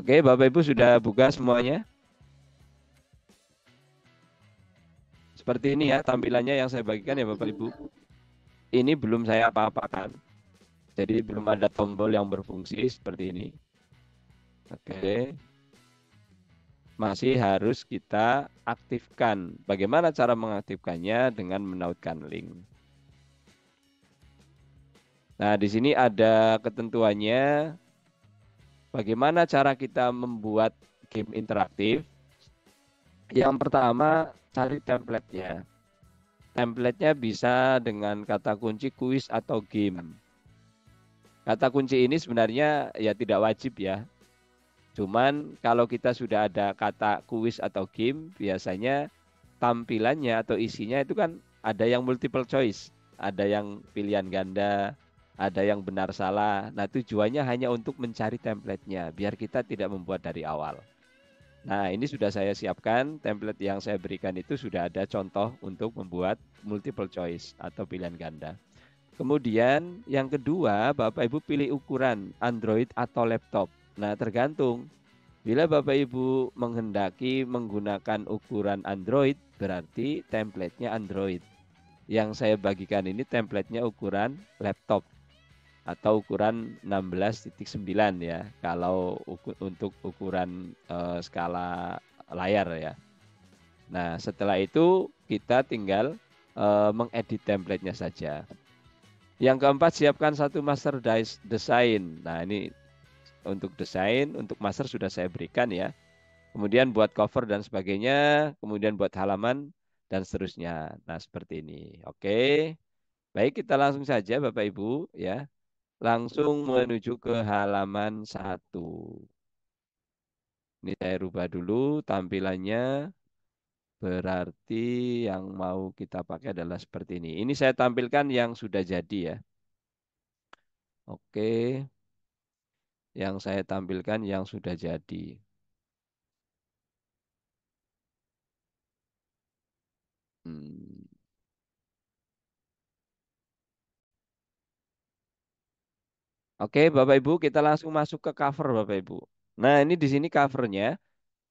Oke, Bapak Ibu sudah buka semuanya. Seperti ini ya tampilannya yang saya bagikan ya Bapak Ibu. Ini belum saya apa-apakan. Jadi belum ada tombol yang berfungsi seperti ini. Oke, masih harus kita aktifkan. Bagaimana cara mengaktifkannya? Dengan menautkan link. Nah, di sini ada ketentuannya. Bagaimana cara kita membuat game interaktif? Yang pertama, cari template-nya. Template-nya bisa dengan kata kunci kuis atau game. Kata kunci ini sebenarnya ya tidak wajib ya. Cuman kalau kita sudah ada kata kuis atau game, biasanya tampilannya atau isinya itu kan ada yang multiple choice, ada yang pilihan ganda, ada yang benar salah. Nah, tujuannya hanya untuk mencari template-nya, biar kita tidak membuat dari awal. Nah, ini sudah saya siapkan, template yang saya berikan itu sudah ada contoh untuk membuat multiple choice atau pilihan ganda. Kemudian yang kedua, Bapak Ibu pilih ukuran Android atau laptop. Nah, tergantung. Bila Bapak Ibu menghendaki menggunakan ukuran Android, berarti templatenya Android. Yang saya bagikan ini templatenya ukuran laptop atau ukuran 16:9 ya. Kalau untuk ukuran skala layar ya. Nah, setelah itu kita tinggal mengedit templatenya saja. Yang keempat, siapkan satu master desain. Nah, ini untuk desain, untuk master sudah saya berikan ya. Kemudian buat cover dan sebagainya, kemudian buat halaman dan seterusnya. Nah, seperti ini. Oke. Baik, kita langsung saja Bapak Ibu ya. Langsung menuju ke halaman 1. Ini saya rubah dulu tampilannya. Berarti yang mau kita pakai adalah seperti ini. Ini saya tampilkan yang sudah jadi ya. Oke. Yang saya tampilkan yang sudah jadi. Hmm. Oke, Bapak Ibu, kita langsung masuk ke cover Bapak Ibu. Nah, ini di sini covernya.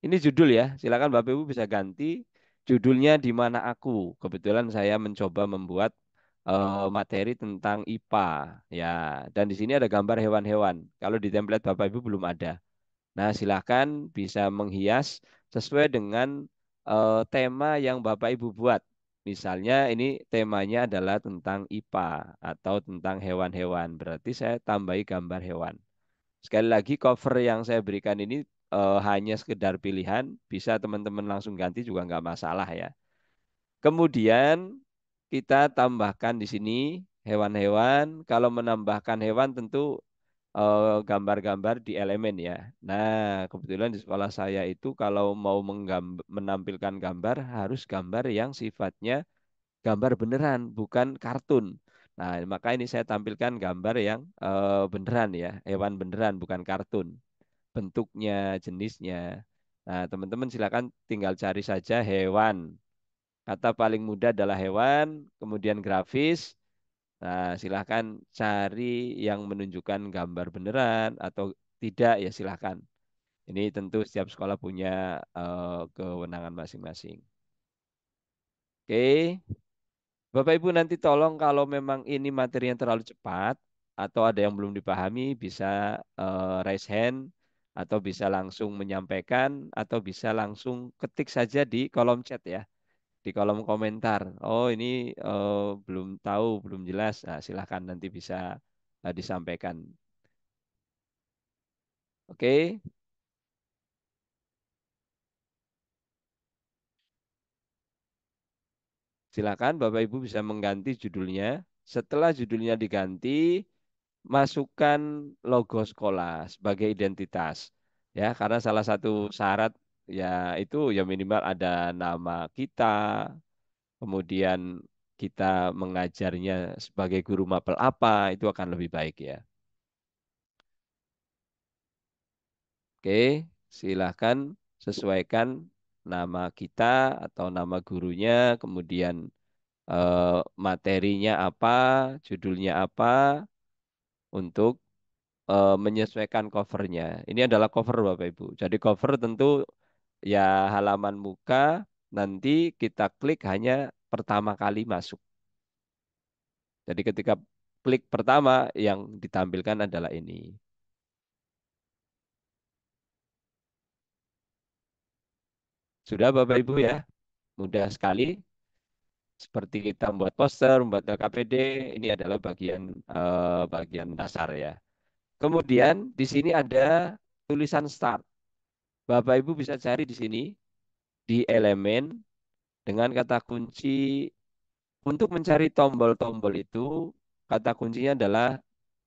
Ini judul ya. Silakan Bapak Ibu bisa ganti judulnya di mana aku. Kebetulan saya mencoba membuat materi tentang IPA ya. Dan di sini ada gambar hewan-hewan. Kalau di template Bapak Ibu belum ada. Nah, silakan bisa menghias sesuai dengan tema yang Bapak Ibu buat. Misalnya ini temanya adalah tentang IPA atau tentang hewan-hewan. Berarti saya tambahi gambar hewan. Sekali lagi cover yang saya berikan ini hanya sekedar pilihan. Bisa teman-teman langsung ganti juga nggak masalah ya. Kemudian kita tambahkan di sini hewan-hewan. Kalau menambahkan hewan tentu gambar-gambar di elemen ya. Nah, kebetulan di sekolah saya itu kalau mau menampilkan gambar harus gambar yang sifatnya gambar beneran, bukan kartun. Nah, maka ini saya tampilkan gambar yang beneran ya, hewan beneran, bukan kartun. Bentuknya, jenisnya. Nah, teman-teman silakan tinggal cari saja hewan. Kata paling mudah adalah hewan, kemudian grafis. Nah, silahkan cari yang menunjukkan gambar beneran atau tidak ya silahkan. Ini tentu setiap sekolah punya kewenangan masing-masing. Oke, Bapak Ibu nanti tolong kalau memang ini materi yang terlalu cepat atau ada yang belum dipahami bisa raise hand atau bisa langsung menyampaikan atau bisa langsung ketik saja di kolom chat ya. Di kolom komentar. Oh ini belum tahu, belum jelas. Nah, silahkan nanti bisa disampaikan. Oke, silakan Bapak Ibu bisa mengganti judulnya. Setelah judulnya diganti, masukkan logo sekolah sebagai identitas. Ya, karena salah satu syarat ya itu ya minimal ada nama kita, kemudian kita mengajarnya sebagai guru mapel apa, itu akan lebih baik ya. Oke, silahkan sesuaikan nama kita atau nama gurunya, kemudian materinya apa, judulnya apa untuk menyesuaikan covernya. Ini adalah cover Bapak Ibu. Jadi cover tentu ya halaman muka, nanti kita klik hanya pertama kali masuk. Jadi ketika klik pertama yang ditampilkan adalah ini. Sudah Bapak Ibu ya, mudah sekali. Seperti kita membuat poster, membuat LKPD, ini adalah bagian dasar ya. Kemudian di sini ada tulisan start. Bapak Ibu bisa cari di sini di elemen dengan kata kunci untuk mencari tombol-tombol itu kata kuncinya adalah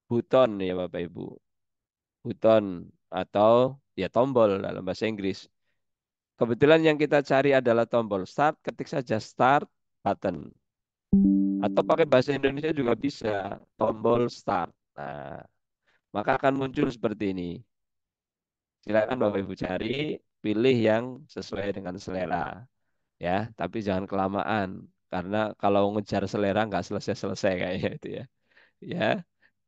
button ya Bapak Ibu. Button atau ya tombol dalam bahasa Inggris. Kebetulan yang kita cari adalah tombol start, ketik saja start button. Atau pakai bahasa Indonesia juga bisa, tombol start. Nah, maka akan muncul seperti ini. Silakan Bapak Ibu cari, pilih yang sesuai dengan selera. Ya, tapi jangan kelamaan. Karena kalau ngejar selera nggak selesai-selesai kayaknya itu ya. Ya,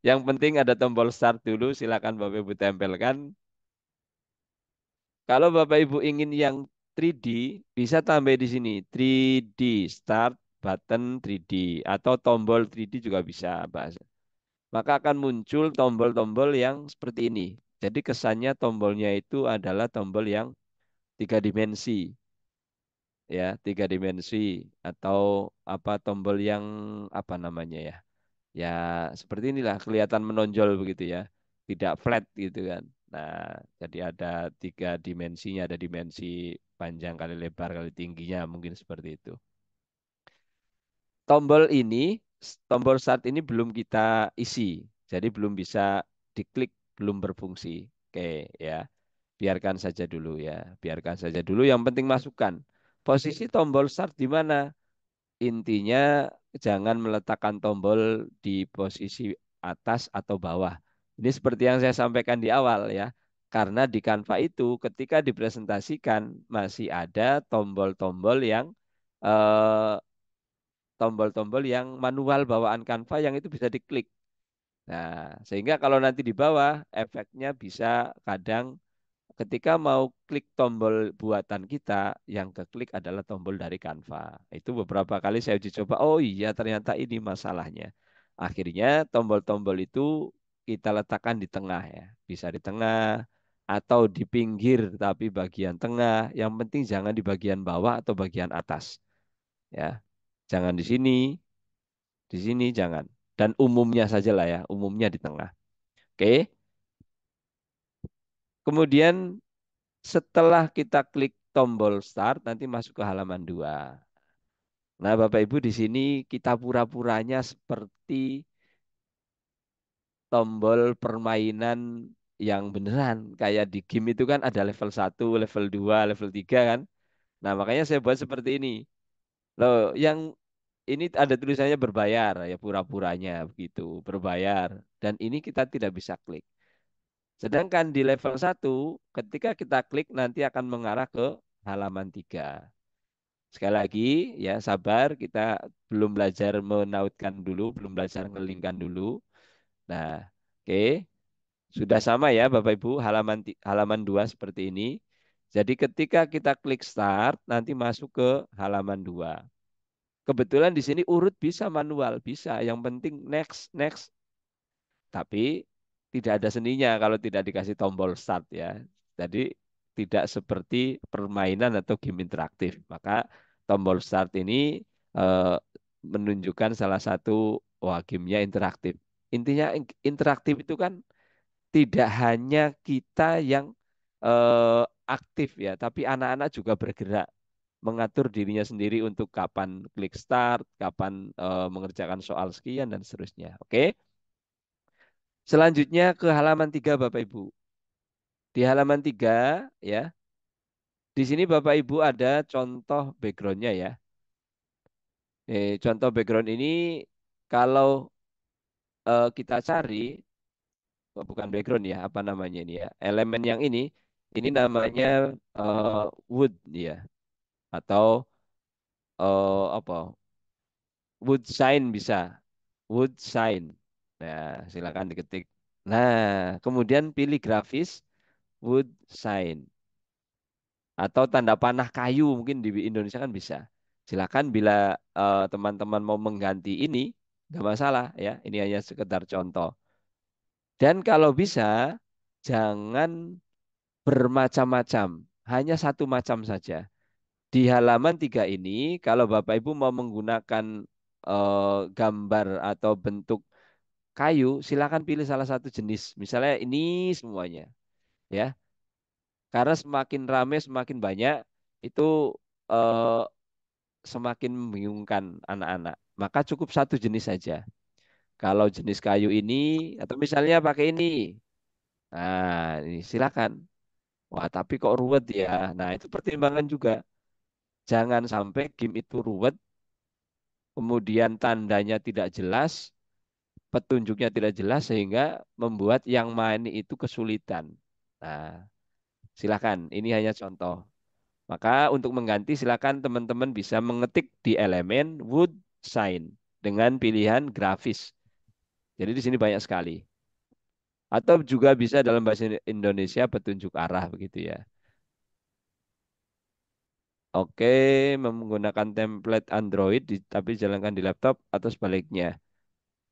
yang penting ada tombol start dulu, silakan Bapak Ibu tempelkan. Kalau Bapak Ibu ingin yang 3D, bisa tambah di sini 3D start button 3D atau tombol 3D juga bisa bahasa. Maka akan muncul tombol-tombol yang seperti ini. Jadi kesannya tombolnya itu adalah tombol yang tiga dimensi, ya, tiga dimensi atau apa tombol yang apa namanya ya, ya seperti inilah kelihatan menonjol begitu ya, tidak flat gitu kan. Nah, jadi ada tiga dimensinya, ada dimensi panjang kali lebar kali tingginya mungkin seperti itu. Tombol ini, tombol start ini belum kita isi, jadi belum bisa diklik, belum berfungsi. Oke ya, biarkan saja dulu ya, biarkan saja dulu. Yang penting masukkan posisi tombol start di mana. Intinya jangan meletakkan tombol di posisi atas atau bawah. Ini seperti yang saya sampaikan di awal ya. Karena di Canva itu ketika dipresentasikan masih ada tombol-tombol yang eh, tombol-tombol yang manual bawaan Canva yang itu bisa diklik. Nah, sehingga kalau nanti di bawah efeknya bisa kadang ketika mau klik tombol buatan kita, yang keklik adalah tombol dari Canva. Itu beberapa kali saya uji coba, oh iya ternyata ini masalahnya. Akhirnya tombol-tombol itu kita letakkan di tengah ya. Bisa di tengah atau di pinggir tapi bagian tengah. Yang penting jangan di bagian bawah atau bagian atas. Ya, jangan di sini jangan. Dan umumnya saja lah ya, umumnya di tengah. Oke. Kemudian setelah kita klik tombol start, nanti masuk ke halaman 2. Nah, Bapak Ibu di sini kita pura-puranya seperti tombol permainan yang beneran. Kayak di game itu kan ada level 1, level 2, level 3 kan. Nah, makanya saya buat seperti ini. Loh, yang ini ada tulisannya berbayar, ya pura-puranya begitu, berbayar. Dan ini kita tidak bisa klik. Sedangkan di level 1, ketika kita klik nanti akan mengarah ke halaman 3. Sekali lagi, ya sabar, kita belum belajar menautkan dulu, belum belajar ngelingkan dulu. Nah, oke, sudah sama ya Bapak Ibu, halaman 2 seperti ini. Jadi ketika kita klik start, nanti masuk ke halaman 2. Kebetulan di sini urut bisa manual, bisa. Yang penting next, next. Tapi tidak ada seninya kalau tidak dikasih tombol start ya. Jadi tidak seperti permainan atau game interaktif. Maka tombol start ini eh, menunjukkan salah satu wah gamenya interaktif. Intinya interaktif itu kan tidak hanya kita yang aktif ya, tapi anak-anak juga bergerak mengatur dirinya sendiri untuk kapan klik start, kapan mengerjakan soal sekian dan seterusnya. Oke. Selanjutnya ke halaman 3 Bapak Ibu. Di halaman 3 ya, di sini Bapak Ibu ada contoh backgroundnya ya. Contoh background ini kalau kita cari, oh, bukan background ya, apa namanya ini ya, elemen yang ini namanya wood ya, atau apa, wood sign bisa, wood sign. Nah, silakan diketik. Nah, kemudian pilih grafis wood sign atau tanda panah kayu mungkin di Indonesia kan bisa. Silakan bila teman-teman mau mengganti ini, nggak masalah ya. Ini hanya sekedar contoh. Dan kalau bisa, jangan bermacam-macam, hanya satu macam saja. Di halaman 3 ini, kalau Bapak Ibu mau menggunakan gambar atau bentuk kayu, silakan pilih salah satu jenis. Misalnya ini semuanya, ya. Karena semakin ramai, semakin banyak, itu eh, semakin membingungkan anak-anak. Maka cukup satu jenis saja. Kalau jenis kayu ini, atau misalnya pakai ini, nah ini silakan. Wah, tapi kok ruwet ya. Nah, itu pertimbangan juga. Jangan sampai game itu ruwet, kemudian tandanya tidak jelas, petunjuknya tidak jelas, sehingga membuat yang main itu kesulitan. Nah, silakan. Ini hanya contoh. Maka untuk mengganti silakan teman-teman bisa mengetik di elemen wood sign dengan pilihan grafis. Jadi di sini banyak sekali. Atau juga bisa dalam bahasa Indonesia petunjuk arah begitu ya. Oke, menggunakan template Android tapi jalankan di laptop atau sebaliknya.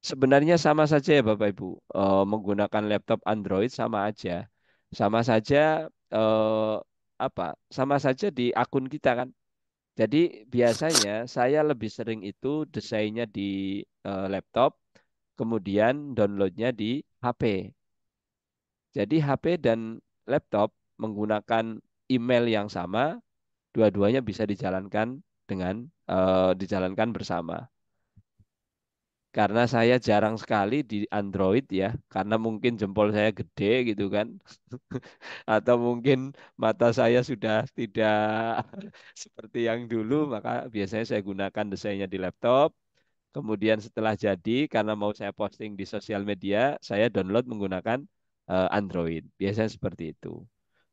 Sebenarnya sama saja ya Bapak Ibu. Menggunakan laptop Android sama aja. Sama saja eh, apa? Sama saja di akun kita kan. Jadi biasanya saya lebih sering itu desainnya di laptop, kemudian downloadnya di HP. Jadi HP dan laptop menggunakan email yang sama, dua-duanya bisa dijalankan dengan dijalankan bersama. Karena saya jarang sekali di Android ya, karena mungkin jempol saya gede gitu kan, atau mungkin mata saya sudah tidak seperti yang dulu, maka biasanya saya gunakan desainnya di laptop. Kemudian setelah jadi, karena mau saya posting di sosial media, saya download menggunakan Android. Biasanya seperti itu.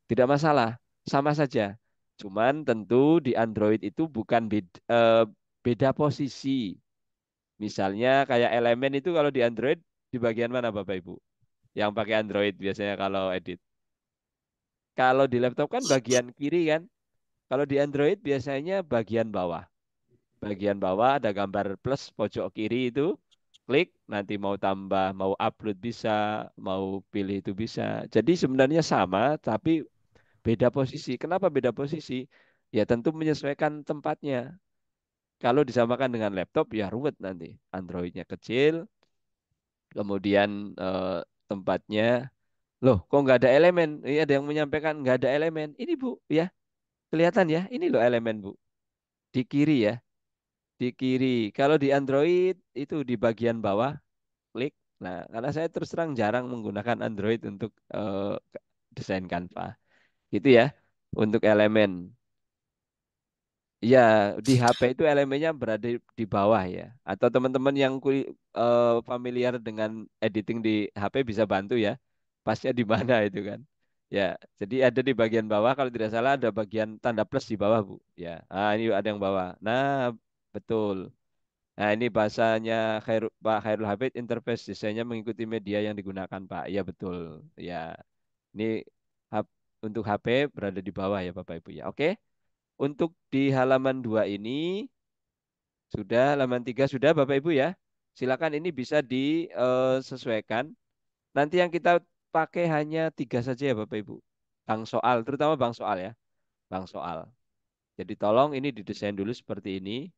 Tidak masalah, sama saja. Cuman tentu di Android itu bukan beda posisi. Misalnya kayak elemen itu kalau di Android di bagian mana Bapak Ibu? Yang pakai Android biasanya kalau edit. Kalau di laptop kan bagian kiri kan. Kalau di Android biasanya bagian bawah. Bagian bawah ada gambar plus pojok kiri itu. Klik, nanti mau tambah, mau upload bisa, mau pilih itu bisa. Jadi sebenarnya sama, tapi beda posisi. Kenapa beda posisi? Ya tentu menyesuaikan tempatnya. Kalau disamakan dengan laptop ya ruwet nanti. Androidnya kecil, kemudian tempatnya, loh kok nggak ada elemen? Ini ada yang menyampaikan nggak ada elemen. Ini Bu, ya kelihatan ya. Ini loh elemen Bu. Di kiri ya, di kiri. Kalau di Android itu di bagian bawah, klik. Nah, karena saya terus terang jarang menggunakan Android untuk desain Canva. Gitu ya, untuk elemen. Ya, di HP itu elemennya berada di bawah ya. Atau teman-teman yang familiar dengan editing di HP bisa bantu ya. Pasnya di mana itu kan. Ya, jadi ada di bagian bawah kalau tidak salah ada bagian tanda plus di bawah, Bu. Ya. Ah, ini ada yang bawah. Nah, betul. Nah, ini bahasanya Pak Khairul Habib interface desainnya mengikuti media yang digunakan, Pak. Ya, betul. Ya. Ini hap- untuk HP berada di bawah ya, Bapak Ibu ya. Oke. Untuk di halaman 2 ini sudah, halaman 3 sudah Bapak Ibu ya. Silakan ini bisa disesuaikan. Nanti yang kita pakai hanya 3 saja ya Bapak Ibu. Bang soal, terutama bang soal ya. Bang soal. Jadi tolong ini didesain dulu seperti ini.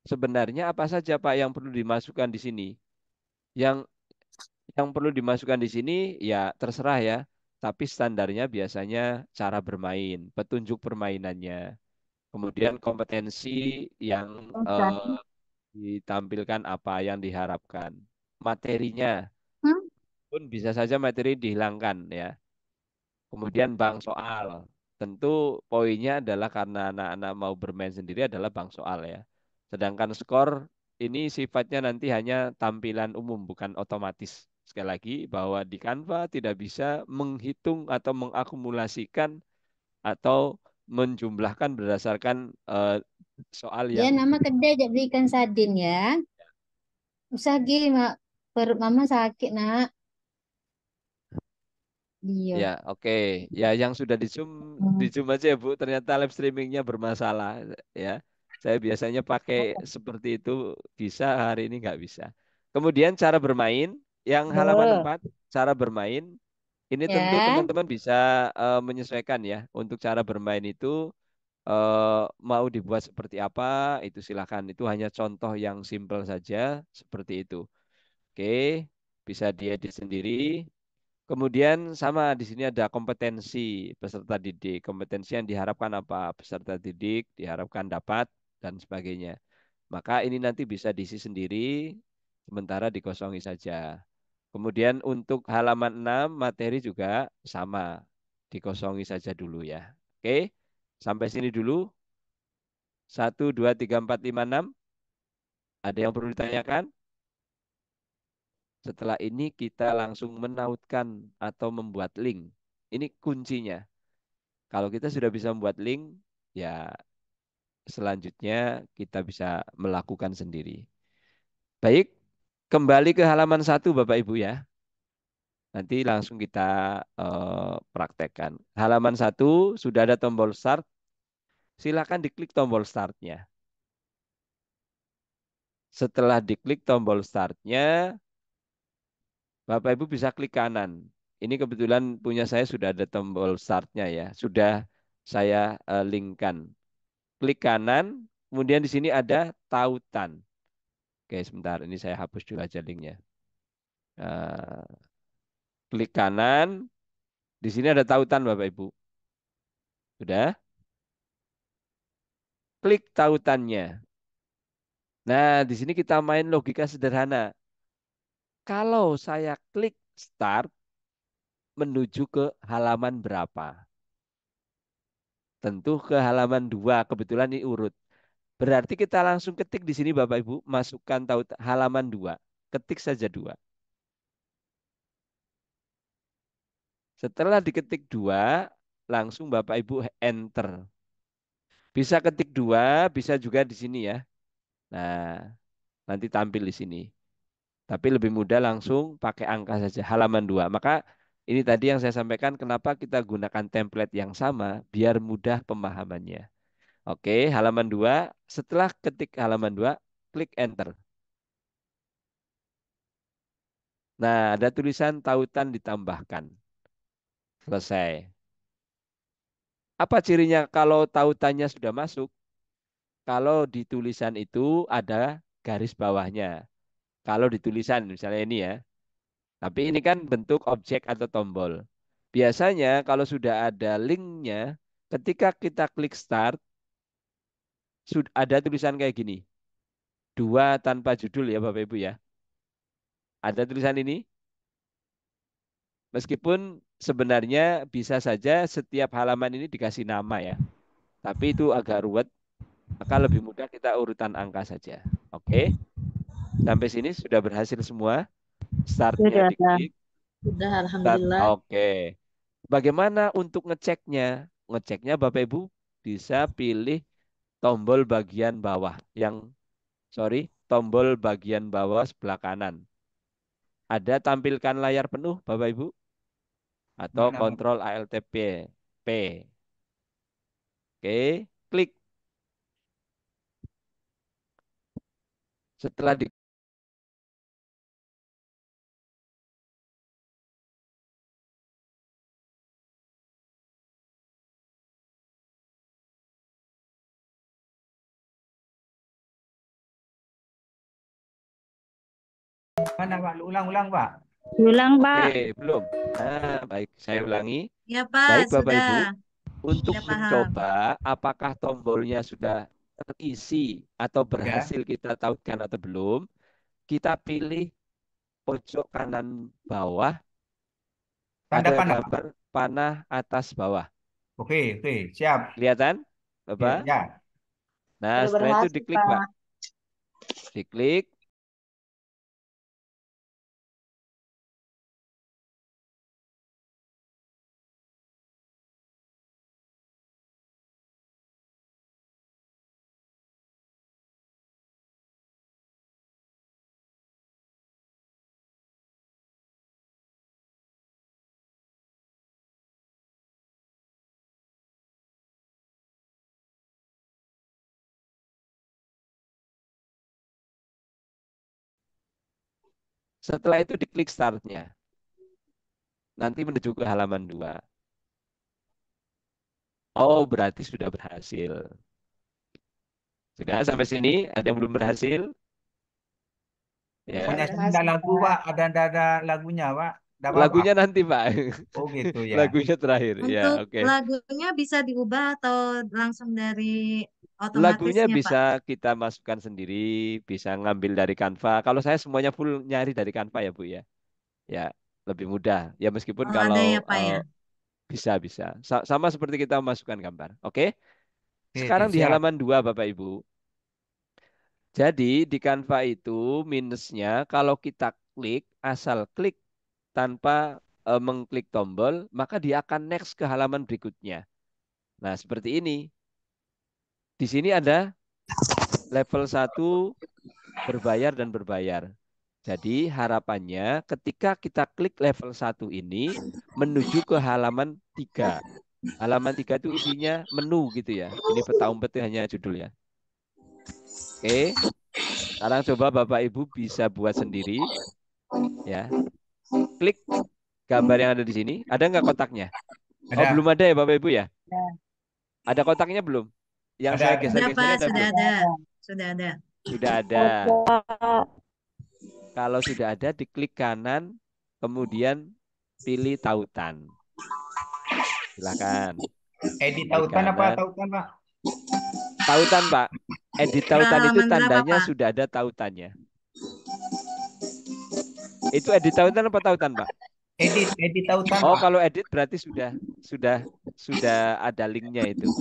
Sebenarnya apa saja Pak yang perlu dimasukkan di sini? Yang yang perlu dimasukkan di sini ya terserah ya. Tapi standarnya biasanya cara bermain, petunjuk permainannya. Kemudian kompetensi yang Oke. eh, ditampilkan apa yang diharapkan. Materinya Hmm? pun bisa saja materi dihilangkan ya. Kemudian bank soal. Tentu poinnya adalah karena anak-anak mau bermain sendiri adalah bank soal ya. Sedangkan skor ini sifatnya nanti hanya tampilan umum bukan otomatis. Sekali lagi bahwa di Canva tidak bisa menghitung atau mengakumulasikan atau menjumlahkan berdasarkan soal Ya, yang nama kedai jadi ikan sardin ya. Usah gini, Mak. Perut Mama sakit, Nak. Ya, Iya. oke. Ya, yang sudah di Hmm. Zoom aja ya, Bu. Ternyata live streamingnya bermasalah, ya. Saya biasanya pakai seperti itu, bisa, hari ini nggak bisa. Kemudian cara bermain, yang halaman Oh, 4, cara bermain, ini tentu ya. teman-teman bisa menyesuaikan ya. Untuk cara bermain itu mau dibuat seperti apa, itu silakan. Itu hanya contoh yang simpel saja, seperti itu. Oke, bisa diedit sendiri. Kemudian sama di sini ada kompetensi peserta didik. Kompetensi yang diharapkan apa? Peserta didik diharapkan dapat dan sebagainya. Maka ini nanti bisa diisi sendiri, sementara dikosongi saja. Kemudian untuk halaman 6 materi juga sama, dikosongi saja dulu ya. Oke, sampai sini dulu. 1, 2, 3, 4, 5, 6. Ada yang perlu ditanyakan? Setelah ini kita langsung menautkan atau membuat link. Ini kuncinya. Kalau kita sudah bisa membuat link, ya selanjutnya kita bisa melakukan sendiri. Baik, kembali ke halaman 1 Bapak Ibu ya. Nanti langsung kita praktekkan. Halaman 1 sudah ada tombol start. Silakan diklik tombol startnya. Setelah diklik tombol startnya, Bapak Ibu bisa klik kanan. Ini kebetulan punya saya sudah ada tombol startnya ya. Sudah saya linkkan. Klik kanan, kemudian di sini ada tautan. Oke, sebentar. Ini saya hapus dulu aja linknya. Klik kanan. Di sini ada tautan, Bapak Ibu. Sudah? Klik tautannya. Nah, di sini kita main logika sederhana. Kalau saya klik start, menuju ke halaman berapa? Tentu ke halaman 2. Kebetulan ini urut. Berarti kita langsung ketik di sini, Bapak Ibu. Masukkan tautan halaman 2. Ketik saja 2. Setelah diketik 2, langsung Bapak Ibu enter. Bisa ketik 2, bisa juga di sini ya. Nah, nanti tampil di sini. Tapi lebih mudah langsung pakai angka saja, halaman 2. Maka ini tadi yang saya sampaikan, kenapa kita gunakan template yang sama, biar mudah pemahamannya. Oke, halaman 2. Setelah ketik halaman 2, klik enter. Nah, ada tulisan tautan ditambahkan. Selesai. Apa cirinya kalau tautannya sudah masuk? Kalau di tulisan itu ada garis bawahnya. Kalau di tulisan misalnya ini ya. Tapi ini kan bentuk objek atau tombol. Biasanya kalau sudah ada linknya, ketika kita klik start, sudah ada tulisan kayak gini. 2 tanpa judul ya Bapak Ibu ya. Ada tulisan ini. Meskipun sebenarnya bisa saja setiap halaman ini dikasih nama ya. Tapi itu agak ruwet, maka lebih mudah kita urutan angka saja. Oke, sampai sini sudah berhasil semua. Startnya Sudah, diklik. sudah, Start. Alhamdulillah. Oke. Bagaimana untuk ngeceknya? Ngeceknya Bapak Ibu bisa pilih tombol bagian bawah yang tombol bagian bawah sebelah kanan. Ada tampilkan layar penuh Bapak Ibu atau Mana Pak? kontrol Alt P. P. Oke, klik. Setelah di Mana Pak? Lu ulang-ulang Pak. Ulang, Oke, Pak. belum. Baik, saya ulangi. Ya Pak, Baik Bapak sudah. Ibu, untuk Sudah paham. mencoba apakah tombolnya sudah terisi atau Ya. berhasil kita tautkan atau belum, kita pilih pojok kanan bawah Tanda ada panah Pak. gambar panah atas bawah. Oke, oke, siap. Kelihatan, Ya, Bapak? ya. Nah, Sudah setelah itu berhasil, diklik, Pak. Pak. Diklik. Setelah itu diklik startnya. Nanti menuju ke halaman 2. Oh, berarti sudah berhasil. Sudah sampai sini? Ada yang belum berhasil? Ya. Pokoknya Udah saya ada berhasil, lagu, Pak. Pak. Ada lagunya, Pak. Tidak apa-apa. Lagunya nanti, Pak. Oh, gitu ya. Lagunya terakhir. Ya, Untuk oke. lagunya bisa diubah atau langsung dari Lagunya otomatisnya, Pak? bisa kita masukkan sendiri, bisa ngambil dari Canva. Kalau saya semuanya full nyari dari Canva ya, Bu ya. Ya, lebih mudah. Ya meskipun Oh, ada kalau ya, Pak ya. bisa. Sama seperti kita masukkan gambar. Oke. Oke, Sekarang di siap. halaman 2, Bapak Ibu. Jadi di Canva itu minusnya kalau kita klik, asal klik tanpa mengklik tombol, maka dia akan next ke halaman berikutnya. Nah, seperti ini. Di sini ada level 1 berbayar dan berbayar. Jadi harapannya ketika kita klik level 1 ini menuju ke halaman 3. Halaman 3 itu isinya menu gitu ya. Ini peta umpet itu hanya judul ya. Oke, sekarang coba Bapak Ibu bisa buat sendiri ya. Klik gambar yang ada di sini. Ada nggak kotaknya? Oh, belum Ada, ada ya Bapak Ibu ya? Ada kotaknya belum? Yang saya ada. Sudah, geser-geser Pak, ini ada sudah belum? ada. Sudah ada. Sudah ada. Kalau sudah ada, diklik kanan, kemudian pilih tautan. Silakan. Edit Klik tautan apa kanan. tautan, Pak? Tautan, Pak. Edit Ke tautan itu halaman berapa, tandanya Pak? sudah ada tautannya. Itu edit tautan apa tautan, Pak? Edit tautan, Oh, Pak. kalau edit berarti sudah sudah ada linknya itu.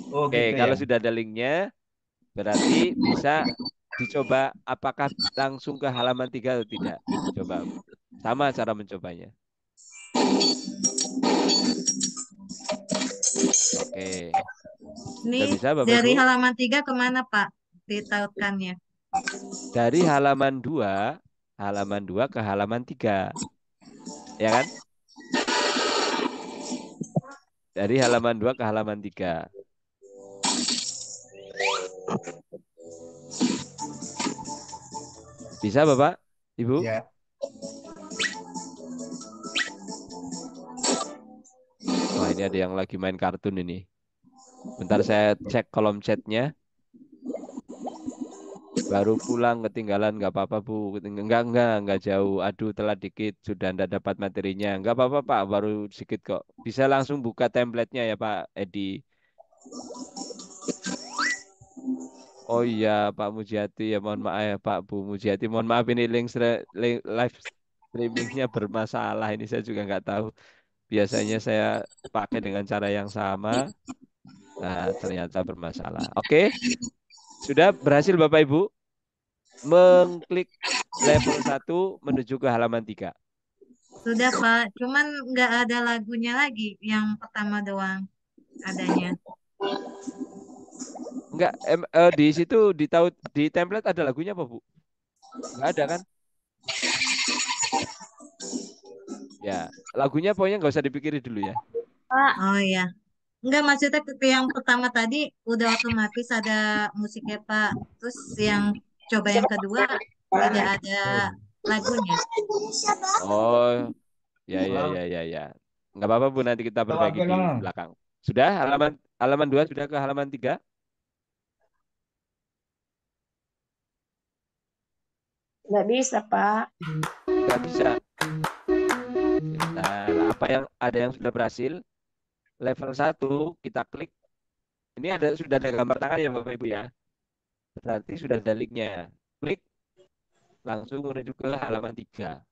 Oh, Oke, gitu ya. kalau sudah ada linknya, berarti bisa dicoba apakah langsung ke halaman 3 atau tidak. Coba. Sama cara mencobanya. Oke. Ini Sudah bisa, Bapak dari Ibu? halaman 3 kemana, Pak? Ditautkannya. Dari halaman 2 ke halaman 3. Ya kan? Dari halaman 2 ke halaman 3. Bisa, Bapak? Ibu? Ya. Wah, ini ada yang lagi main kartun ini. Bentar saya cek kolom chatnya. Baru pulang ketinggalan, nggak apa-apa Bu. Enggak jauh. Aduh, telat dikit, sudah Anda dapat materinya. Nggak apa-apa Pak, baru sedikit kok. Bisa langsung buka template-nya ya Pak Edi. Oh iya Pak Mujiati, ya mohon maaf ya Pak Bu Mujiati. Mohon maaf ini link live streamingnya bermasalah. Ini saya juga nggak tahu. Biasanya saya pakai dengan cara yang sama. Nah, ternyata bermasalah. Oke, sudah berhasil Bapak Ibu mengklik level 1 menuju ke halaman 3. Sudah, Pak. Cuman nggak ada lagunya lagi. Yang pertama doang adanya. Enggak, di situ di template ada lagunya apa, Bu? Enggak ada kan? Ya, lagunya pokoknya nggak usah dipikirin dulu ya. Oh iya. Enggak, maksudnya ke yang pertama tadi udah otomatis ada musiknya, Pak. Terus yang coba yang kedua tidak ada lagunya. Oh, Ah, ya. Enggak apa-apa, Bu, nanti kita perbaiki oke di lah. belakang. Sudah halaman halaman 2 sudah ke halaman 3? Nggak bisa, Pak. Enggak bisa. Sebentar, apa yang ada yang sudah berhasil? Level 1 kita klik. Ini sudah ada gambar tangan ya Bapak Ibu ya. Berarti sudah ada linknya. Klik langsung menuju ke halaman 3.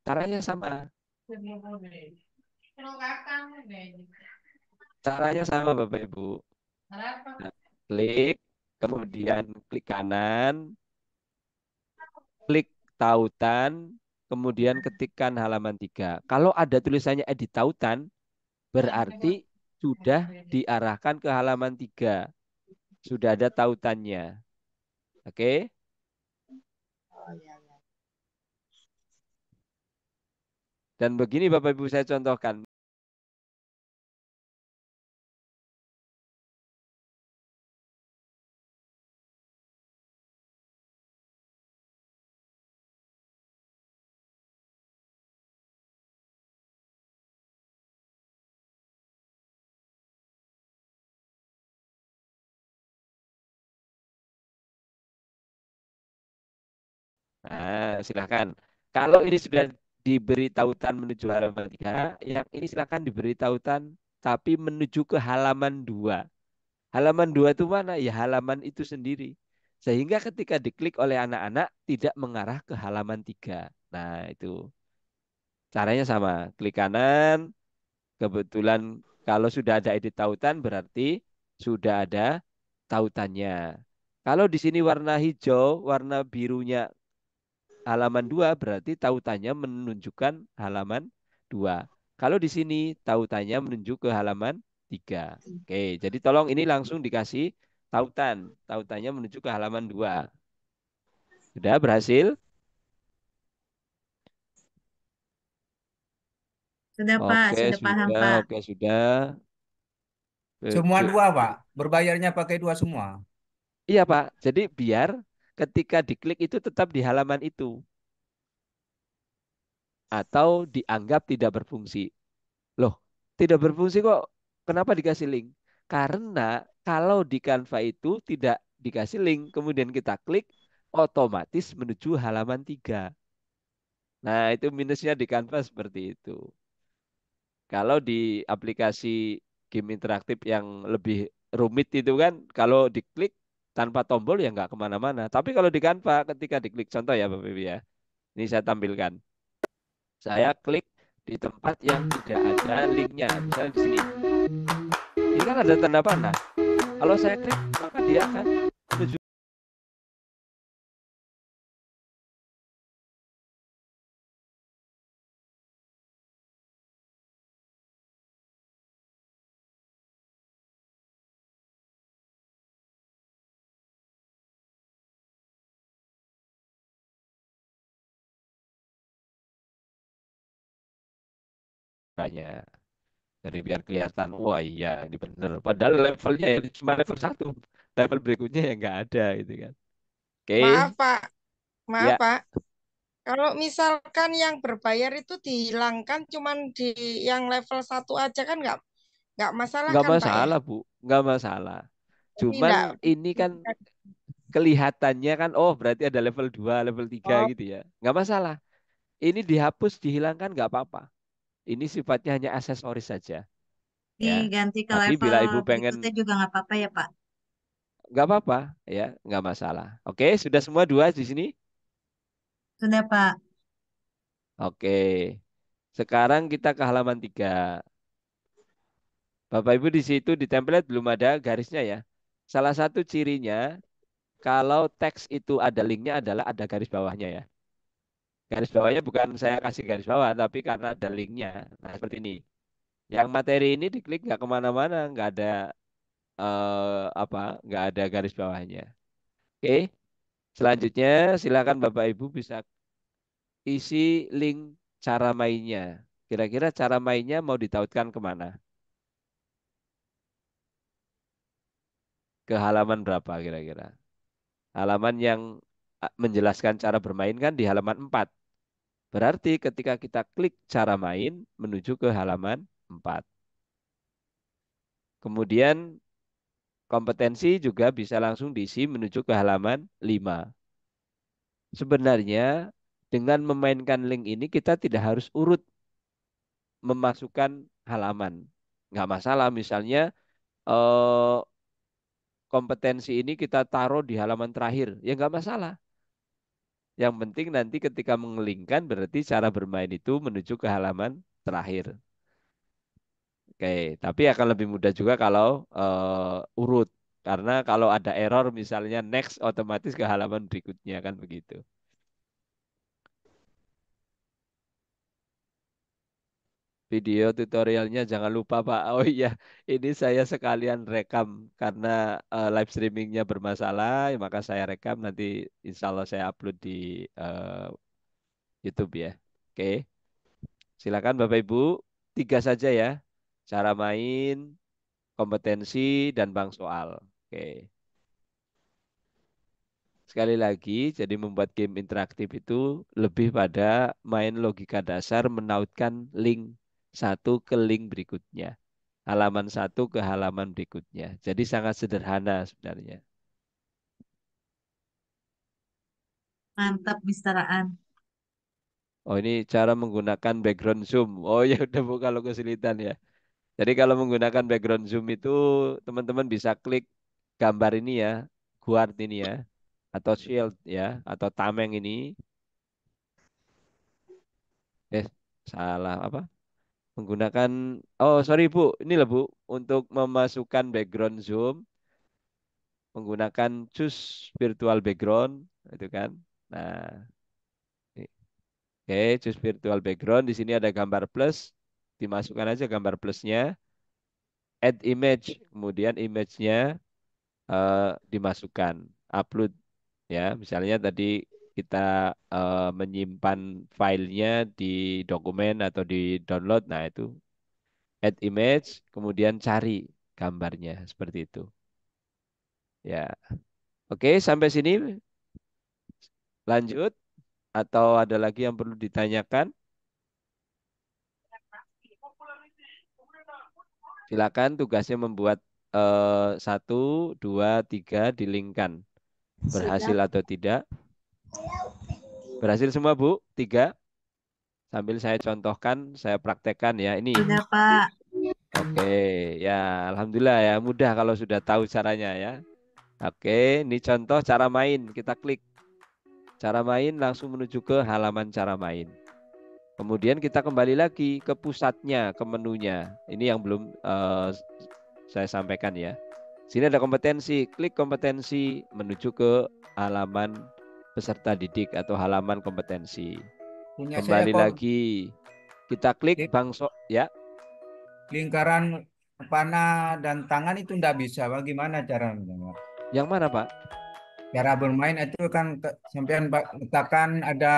Caranya sama. Caranya sama Bapak Ibu. Nah, klik, kemudian klik kanan, klik tautan, kemudian ketikkan halaman 3. Kalau ada tulisannya edit tautan, berarti sudah diarahkan ke halaman 3. Sudah ada tautannya. Oke? Dan begini Bapak Ibu saya contohkan. Nah, silakan. Kalau ini sudah diberi tautan menuju halaman 3, yang ini silakan diberi tautan tapi menuju ke halaman 2. Halaman 2 itu mana? Ya halaman itu sendiri. Sehingga ketika diklik oleh anak-anak tidak mengarah ke halaman 3. Nah, itu. Caranya sama. Klik kanan, kebetulan kalau sudah ada edit tautan berarti sudah ada tautannya. Kalau di sini warna hijau, warna birunya halaman 2 berarti tautannya menunjukkan halaman 2. Kalau di sini tautannya menuju ke halaman 3. Oke, jadi tolong ini langsung dikasih tautan. Tautannya menuju ke halaman 2. Sudah berhasil? Sudah Pak, Oke, sudah paham sudah. Pak. Oke, sudah. Semua dua, Pak. Berbayarnya pakai dua semua. Iya, Pak. Jadi biar ketika diklik itu tetap di halaman itu atau dianggap tidak berfungsi. Loh, tidak berfungsi kok. Kenapa dikasih link? Karena kalau di Canva itu tidak dikasih link, kemudian kita klik, otomatis menuju halaman 3. Nah, itu minusnya di Canva seperti itu. Kalau di aplikasi game interaktif yang lebih rumit itu kan, kalau diklik tanpa tombol ya nggak kemana-mana. Tapi kalau di Canva ketika diklik, contoh ya Bapak Ibu ya, ini saya tampilkan. Saya klik di tempat yang tidak ada linknya, misalnya di sini. Ini kan ada tanda panah. Kalau saya klik, maka dia akan menuju. Makanya. Jadi biar kelihatan, wah iya ini bener. Padahal levelnya ya cuma level 1. Level berikutnya ya nggak ada gitu kan. Oke, Maaf, Pak. Maaf, ya Pak. Kalau misalkan yang berbayar itu dihilangkan cuman di yang level 1 aja kan nggak masalah nggak kan, Pak ya? masalah Bu, nggak masalah. Jadi Cuman nggak. ini kan kelihatannya kan, oh berarti ada level 2, level 3 Oh, gitu ya. Nggak masalah. Ini dihapus, dihilangkan nggak apa-apa. Ini sifatnya hanya aksesoris saja ya. Diganti ke Tapi level bila Ibu pengen berikutnya juga nggak apa-apa ya Pak. nggak apa-apa ya, nggak masalah. Oke, sudah semua dua di sini. Sudah Pak. Oke, sekarang kita ke halaman 3. Bapak Ibu di situ di template belum ada garisnya ya. Salah satu cirinya kalau teks itu ada linknya adalah ada garis bawahnya ya. Garis bawahnya bukan saya kasih garis bawah, tapi karena ada linknya. Nah seperti ini. Yang materi ini diklik nggak kemana-mana, nggak ada apa, nggak ada garis bawahnya. Oke, selanjutnya silakan Bapak Ibu bisa isi link cara mainnya. Kira-kira cara mainnya mau ditautkan kemana? Ke halaman berapa kira-kira? Halaman yang menjelaskan cara bermain kan di halaman 4. Berarti ketika kita klik cara main menuju ke halaman 4. Kemudian kompetensi juga bisa langsung diisi menuju ke halaman 5. Sebenarnya dengan memainkan link ini kita tidak harus urut memasukkan halaman. Nggak masalah misalnya eh, kompetensi ini kita taruh di halaman terakhir. Ya nggak masalah. Yang penting nanti ketika mengelingkan berarti cara bermain itu menuju ke halaman terakhir. Oke, tapi akan lebih mudah juga kalau urut. Karena kalau ada error misalnya next otomatis ke halaman berikutnya kan begitu. Video tutorialnya jangan lupa Pak. Oh iya, ini saya sekalian rekam karena live streamingnya bermasalah, ya maka saya rekam nanti insya Allah saya upload di eh, YouTube ya. Oke, silakan Bapak Ibu, 3 saja ya. Cara main, kompetensi, dan bank soal. Oke. Sekali lagi, jadi membuat game interaktif itu lebih pada main logika dasar menautkan link satu ke link berikutnya. Halaman satu ke halaman berikutnya. Jadi sangat sederhana sebenarnya. Mantap, Mister Aan. Oh, ini cara menggunakan background zoom. Oh ya udah Bu kalau kesulitan ya. Jadi kalau menggunakan background zoom itu teman-teman bisa klik gambar ini ya, guard ini ya, atau shield ya, atau tameng ini. Eh, salah apa? Menggunakan, oh sorry Bu, ini lah Bu, untuk memasukkan background zoom, menggunakan choose virtual background, itu kan. Nah, oke, choose virtual background. Di sini ada gambar plus, dimasukkan aja gambar plusnya. Add image, kemudian image-nya dimasukkan, upload ya. Misalnya tadi kita menyimpan filenya di dokumen atau di download, nah itu add image, kemudian cari gambarnya seperti itu. Ya, oke sampai sini lanjut atau ada lagi yang perlu ditanyakan? Silakan tugasnya membuat 1, 2, 3 dilingkan. Berhasil Sudah. atau tidak? Berhasil semua Bu? 3? Sambil saya contohkan, saya praktekkan ya. Ini. Sudah, Pak. Oke, ya Alhamdulillah ya. Mudah kalau sudah tahu caranya ya. Oke, ini contoh cara main. Kita klik cara main langsung menuju ke halaman cara main. Kemudian kita kembali lagi ke pusatnya, ke menunya. Ini yang belum saya sampaikan ya. Sini ada kompetensi, klik kompetensi menuju ke halaman peserta didik atau halaman kompetensi. Punya saya Kembali kok lagi, kita klik bangso ya. lingkaran panah dan tangan itu enggak bisa. Bagaimana caranya? Yang mana Pak? Cara bermain itu kan sampean letakkan ada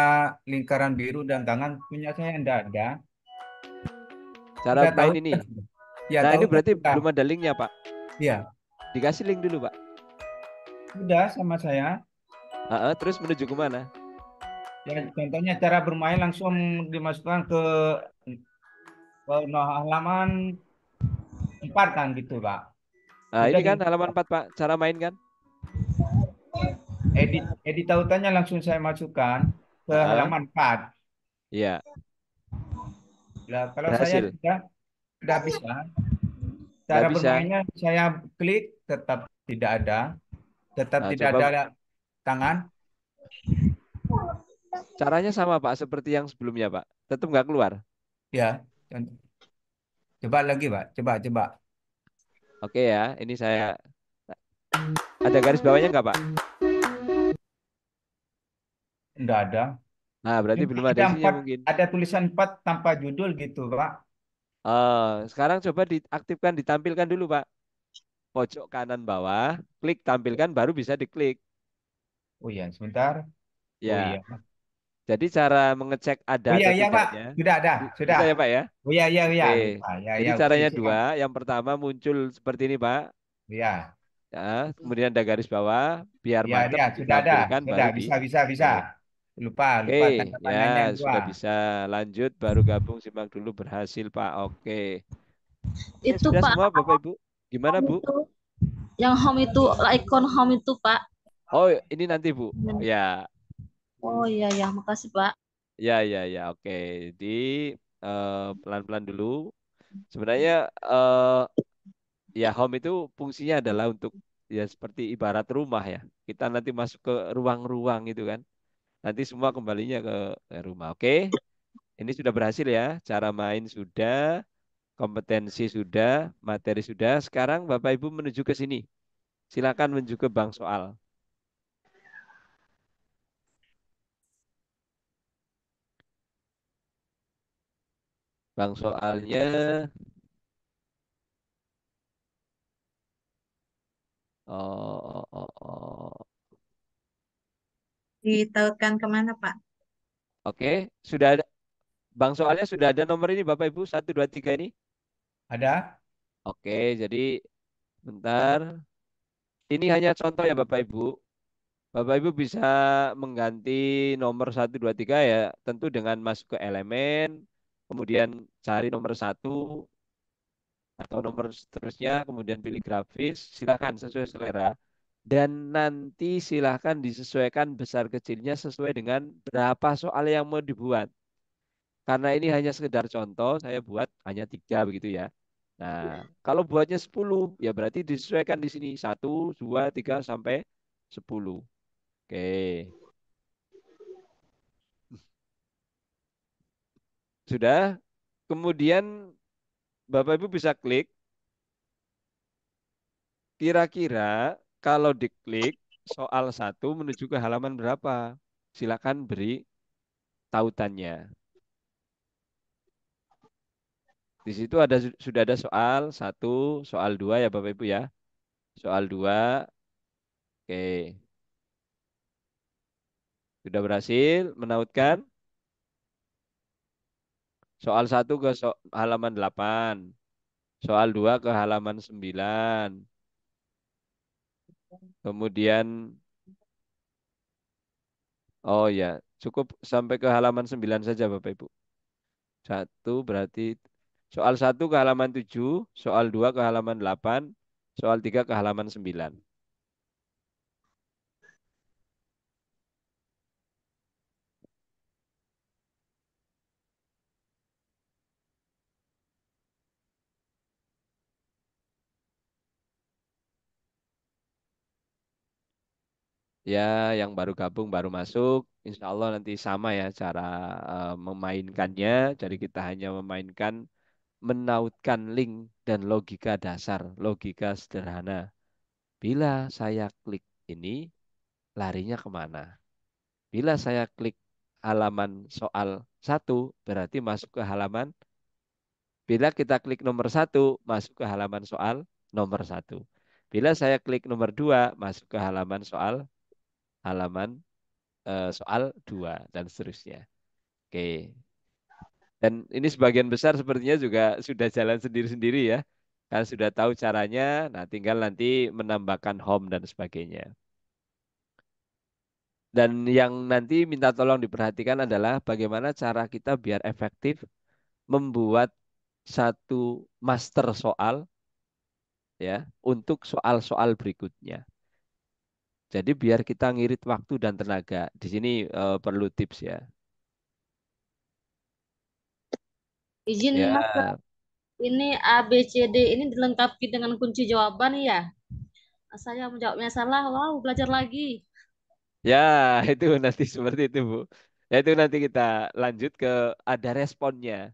lingkaran biru dan tangan, punya saya enggak ada. Cara Sudah tahu main ini. kan? Ya Nah tahu ini kan berarti sudah. belum ada linknya Pak. Iya, Dikasih link dulu Pak. sudah sama saya. Terus menuju ke mana? Ya, contohnya cara bermain langsung dimasukkan ke halaman 4 kan gitu, Pak. Nah Sudah ini kan halaman 4 Pak, cara main kan? edit tautannya langsung saya masukkan ke Ah, halaman 4. iya, Nah, kalau saya berhasil. tidak bisa, Nggak cara bisa. bermainnya saya klik tetap tidak ada, tetap Nah, tidak coba ada tangan. caranya sama Pak, seperti yang sebelumnya Pak. Tetap nggak keluar. Ya, coba lagi, Pak. Coba, coba. Oke ya, ini saya ada garis bawahnya nggak Pak? Tidak ada. Nah, berarti Cuma belum ada ada isinya 4, mungkin. ada tulisan 4 tanpa judul gitu, Pak. Sekarang coba diaktifkan, ditampilkan dulu Pak. Pojok kanan bawah, klik tampilkan, baru bisa diklik. Oh iya, sebentar. Oh Ya, iya. jadi cara mengecek ada Oh iya, atau iya, Pak. tidaknya, Sudah ada, sudah. bisa ya Pak ya? Oh iya, iya, iya. Oke. Lupa. Ya, Jadi ya, oke, caranya siap. dua. Yang pertama muncul seperti ini Pak. Iya. Ya, kemudian ada garis bawah, biar Ya, mantap ya, sudah ada. ditampilkan Sudah, baru di. bisa, bisa, bisa. Oke. Lupa, Oke, lupa tanda ya tanyanya yang dua. sudah bisa lanjut baru gabung simak dulu berhasil Pak. Oke. Oke, Itu sudah Pak, semua Bapak Ibu. Gimana home Bu? itu yang home itu icon home itu Pak. Oh, ini nanti Bu. Ya, Oh iya ya, makasih Pak. ya. Oke. Jadi pelan-pelan dulu. Sebenarnya eh, ya home itu fungsinya adalah untuk ya seperti ibarat rumah ya. Kita nanti masuk ke ruang-ruang itu kan. Nanti semua kembalinya ke rumah. Oke. Ini sudah berhasil ya. Cara main sudah, kompetensi sudah, materi sudah. Sekarang Bapak Ibu menuju ke sini. Silakan menuju ke bank soal. Bank soalnya oh. Ditautkan kemana, Pak? Oke, sudah ada bank soalnya sudah ada nomor ini Bapak Ibu 1, 2, 3 ini. Ada? Oke, jadi bentar. Ini hanya contoh ya Bapak Ibu. Bapak Ibu bisa mengganti nomor 1, 2, 3 ya, tentu dengan masuk ke elemen, kemudian cari nomor 1 atau nomor seterusnya, kemudian pilih grafis, silakan sesuai selera. Dan nanti silahkan disesuaikan besar kecilnya sesuai dengan berapa soal yang mau dibuat. Karena ini hanya sekedar contoh, saya buat hanya 3 begitu ya. Nah, kalau buatnya 10, ya berarti disesuaikan di sini. 1, 2, 3 sampai 10. Oke, sudah. Kemudian Bapak Ibu bisa klik. Kira-kira kalau diklik soal 1 menuju ke halaman berapa? Silakan beri tautannya. Di situ sudah ada soal 1, soal 2 ya Bapak Ibu ya. Soal 2, oke. Sudah berhasil menautkan. Soal 1 ke halaman 8. Soal 2 ke halaman 9. Kemudian, oh ya, cukup sampai ke halaman 9 saja Bapak Ibu. Satu berarti soal 1 ke halaman 7, soal 2 ke halaman 8, soal 3 ke halaman 9. Ya, yang baru gabung, baru masuk, insya Allah nanti sama ya cara memainkannya. Jadi kita hanya memainkan, menautkan link dan logika dasar, logika sederhana. Bila saya klik ini, larinya kemana? Bila saya klik halaman soal 1, berarti masuk ke halaman. Bila kita klik nomor 1, masuk ke halaman soal nomor 1. Bila saya klik nomor 2, masuk ke halaman halaman soal 2 dan seterusnya. Oke. Dan ini sebagian besar sepertinya juga sudah jalan sendiri-sendiri ya. Kan sudah tahu caranya, nah tinggal nanti menambahkan home dan sebagainya. Dan yang nanti minta tolong diperhatikan adalah bagaimana cara kita biar efektif membuat satu master soal ya untuk soal-soal berikutnya. Jadi biar kita ngirit waktu dan tenaga. Di sini perlu tips ya. Izin Mas, Ya, ini A, B, C, D ini dilengkapi dengan kunci jawaban ya. Saya menjawabnya salah, wow, belajar lagi. ya itu nanti seperti itu Bu. Ya itu nanti kita lanjut ke ada responnya.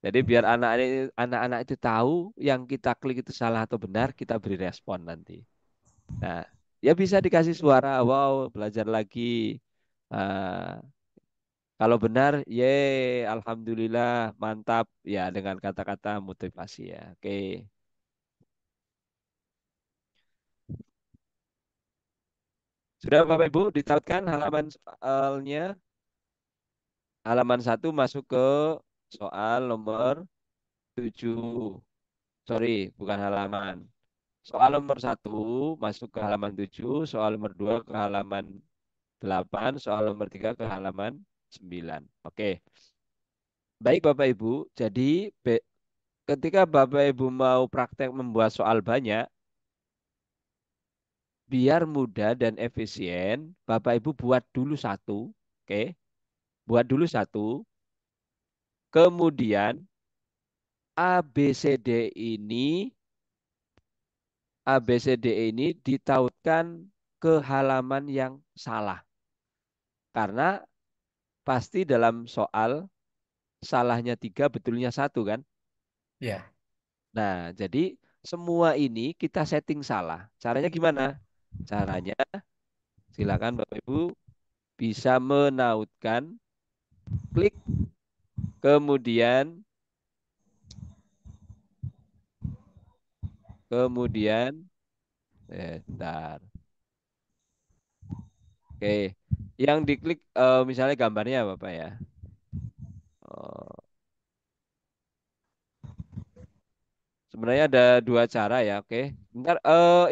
Jadi biar anak-anak itu tahu yang kita klik itu salah atau benar, kita beri respon nanti. Nah, ya bisa dikasih suara, wow, belajar lagi. Ah, kalau benar, ye, alhamdulillah, mantap. Ya, dengan kata-kata motivasi ya. Oke. Sudah Bapak Ibu ditautkan halaman soalnya. Halaman 1 masuk ke soal nomor 7. Sorry, bukan halaman. Soal nomor 1 masuk ke halaman 7, soal nomor 2 ke halaman 8, soal nomor 3 ke halaman 9. Oke. Baik Bapak Ibu, jadi ketika Bapak Ibu mau praktek membuat soal banyak, biar mudah dan efisien, Bapak Ibu buat dulu satu, oke? Buat dulu satu, kemudian ABCD ini ABCD ini ditautkan ke halaman yang salah. Karena pasti dalam soal salahnya 3, betulnya 1 kan? Ya. Nah, jadi semua ini kita setting salah. Caranya gimana? Caranya silakan Bapak Ibu bisa menautkan, klik, kemudian kemudian bentar. Oke. Yang diklik misalnya gambarnya Bapak ya. Oh, sebenarnya ada 2 cara ya, oke. Bentar,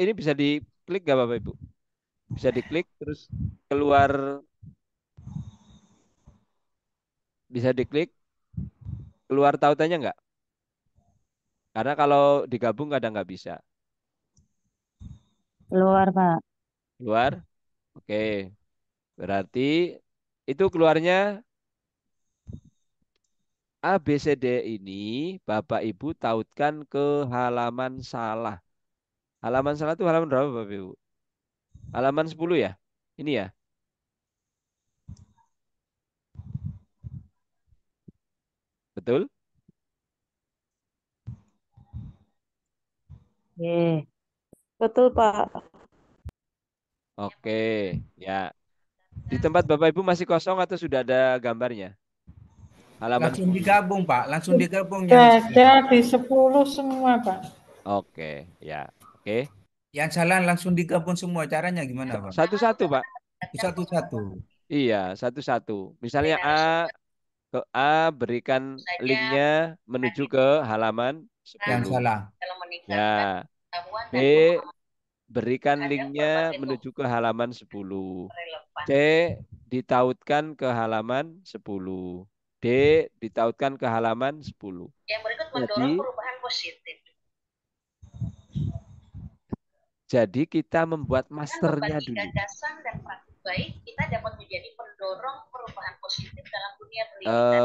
ini bisa diklik nggak Bapak Ibu? Bisa diklik terus keluar, bisa diklik keluar tautannya nggak? Karena kalau digabung kadang nggak bisa. Keluar, Pak. Keluar. Oke. Berarti itu keluarnya A, B, C, D ini Bapak Ibu tautkan ke halaman salah. Halaman salah itu halaman berapa Bapak Ibu? Halaman 10 ya? Ini ya? Betul? Betul, Pak. Oke. Ya. Di tempat Bapak Ibu masih kosong atau sudah ada gambarnya? Halaman Langsung 10. digabung, Pak. Langsung digabung yang Sudah ada di 10 semua, Pak. Oke. Ya. Oke. salah langsung digabung semua. Caranya gimana, Pak? Satu-satu Pak. Satu-satu. Iya, satu-satu. Misalnya A berikan linknya menuju ke halaman Yang 10. salah. Ya. B berikan linknya menuju ke halaman 10. C ditautkan ke halaman 10. D ditautkan ke halaman 10. Jadi, jadi kita membuat masternya dulu.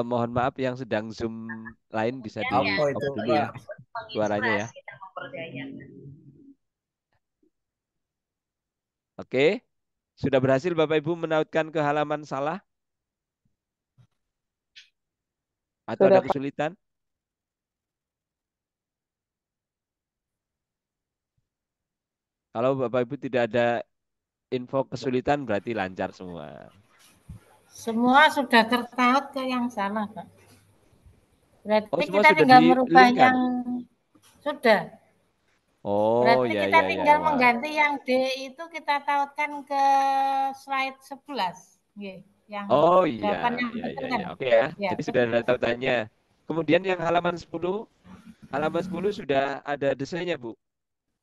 Mohon maaf yang sedang Zoom lain bisa di Apa stop itu, dulu ya Pak? suaranya ya. Oke, sudah berhasil Bapak Ibu menautkan ke halaman salah atau ada Sudah, Pak. kesulitan? Kalau Bapak Ibu tidak ada info kesulitan berarti lancar semua. Semua sudah tertaut ke yang salah, Pak. Oh, Berarti semua kita sudah tinggal merubah di-linkkan? yang sudah. Oh, Berarti ya kita ya ya. tinggal Wah. mengganti yang D itu kita tautkan ke slide 11. Nggih, yang Oh iya, jawaban yang ya betul ya kan? ya. Oke ya. Ya, Jadi sudah betul. ada tautannya. Kemudian yang halaman 10 sudah ada desainnya, Bu.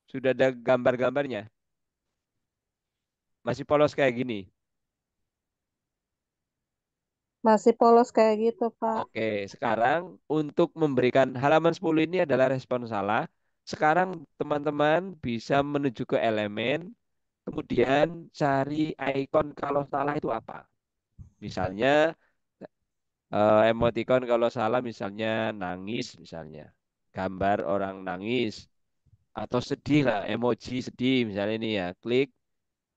Sudah ada gambar-gambarnya. Masih polos kayak gini. Masih polos kayak gitu, Pak. Oke, sekarang untuk memberikan halaman 10 ini adalah respon salah. Sekarang teman-teman bisa menuju ke elemen, kemudian cari ikon kalau salah itu apa. Misalnya emoticon kalau salah misalnya nangis misalnya. Gambar orang nangis atau sedih lah, emoji sedih misalnya ini ya. Klik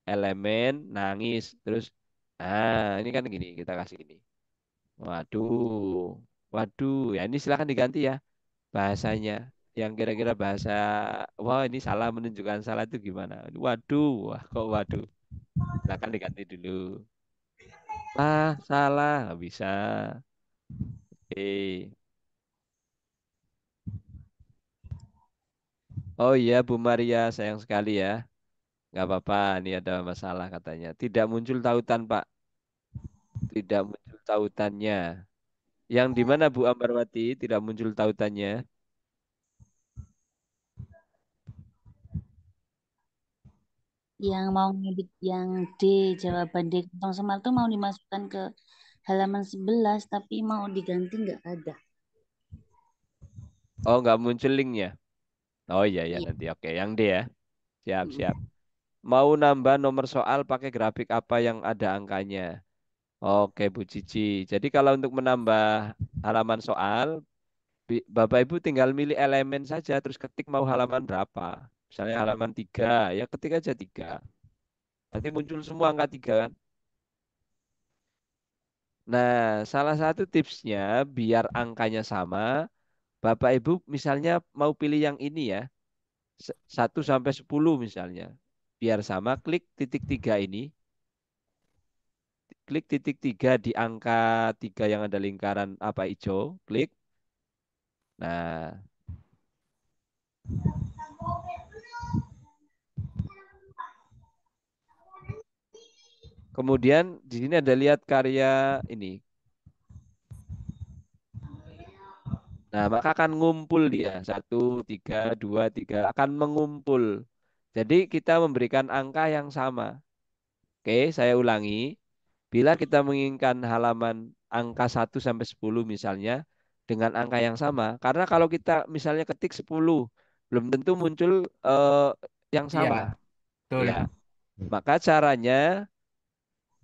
elemen nangis terus ini kan gini kita kasih gini. Waduh. Waduh, ya ini silakan diganti ya bahasanya. Yang kira-kira bahasa wah ini salah menunjukkan salah itu gimana? Waduh, wah kok waduh. Silakan diganti dulu. Salah nggak bisa. Oke. Oh iya Bu Maria, sayang sekali ya. Nggak apa-apa, ini ada masalah katanya. Tidak muncul tautan, Pak. Tidak muncul tautannya. Yang di mana Bu Ambarwati tidak muncul tautannya? Yang mau ngedit yang D, jawaban D kantong semar tuh mau dimasukkan ke halaman 11 tapi mau diganti nggak ada. Oh, nggak muncul linknya. Oh iya ya Iya. nanti. Oke, yang D ya. Siap, Mm-mm. siap. Mau nambah nomor soal pakai grafik apa yang ada angkanya? Oke, Bu Cici. Jadi kalau untuk menambah halaman soal, Bapak Ibu tinggal milih elemen saja, terus ketik mau halaman berapa. Misalnya halaman 3, ya ketik aja 3. Nanti muncul semua angka 3 kan. Nah, salah satu tipsnya biar angkanya sama, Bapak Ibu misalnya mau pilih yang ini ya, 1 sampai 10 misalnya. Biar sama, klik titik 3 ini. Klik titik 3 di angka 3 yang ada lingkaran apa hijau. Klik. Nah, kemudian di sini ada lihat karya ini. Nah, maka akan ngumpul dia. 1, 3, 2, 3 akan mengumpul. Jadi kita memberikan angka yang sama. Oke, saya ulangi. Bila kita menginginkan halaman angka 1 sampai 10 misalnya dengan angka yang sama. Karena kalau kita misalnya ketik 10, belum tentu muncul yang Iya, sama. betul. Ya, Maka caranya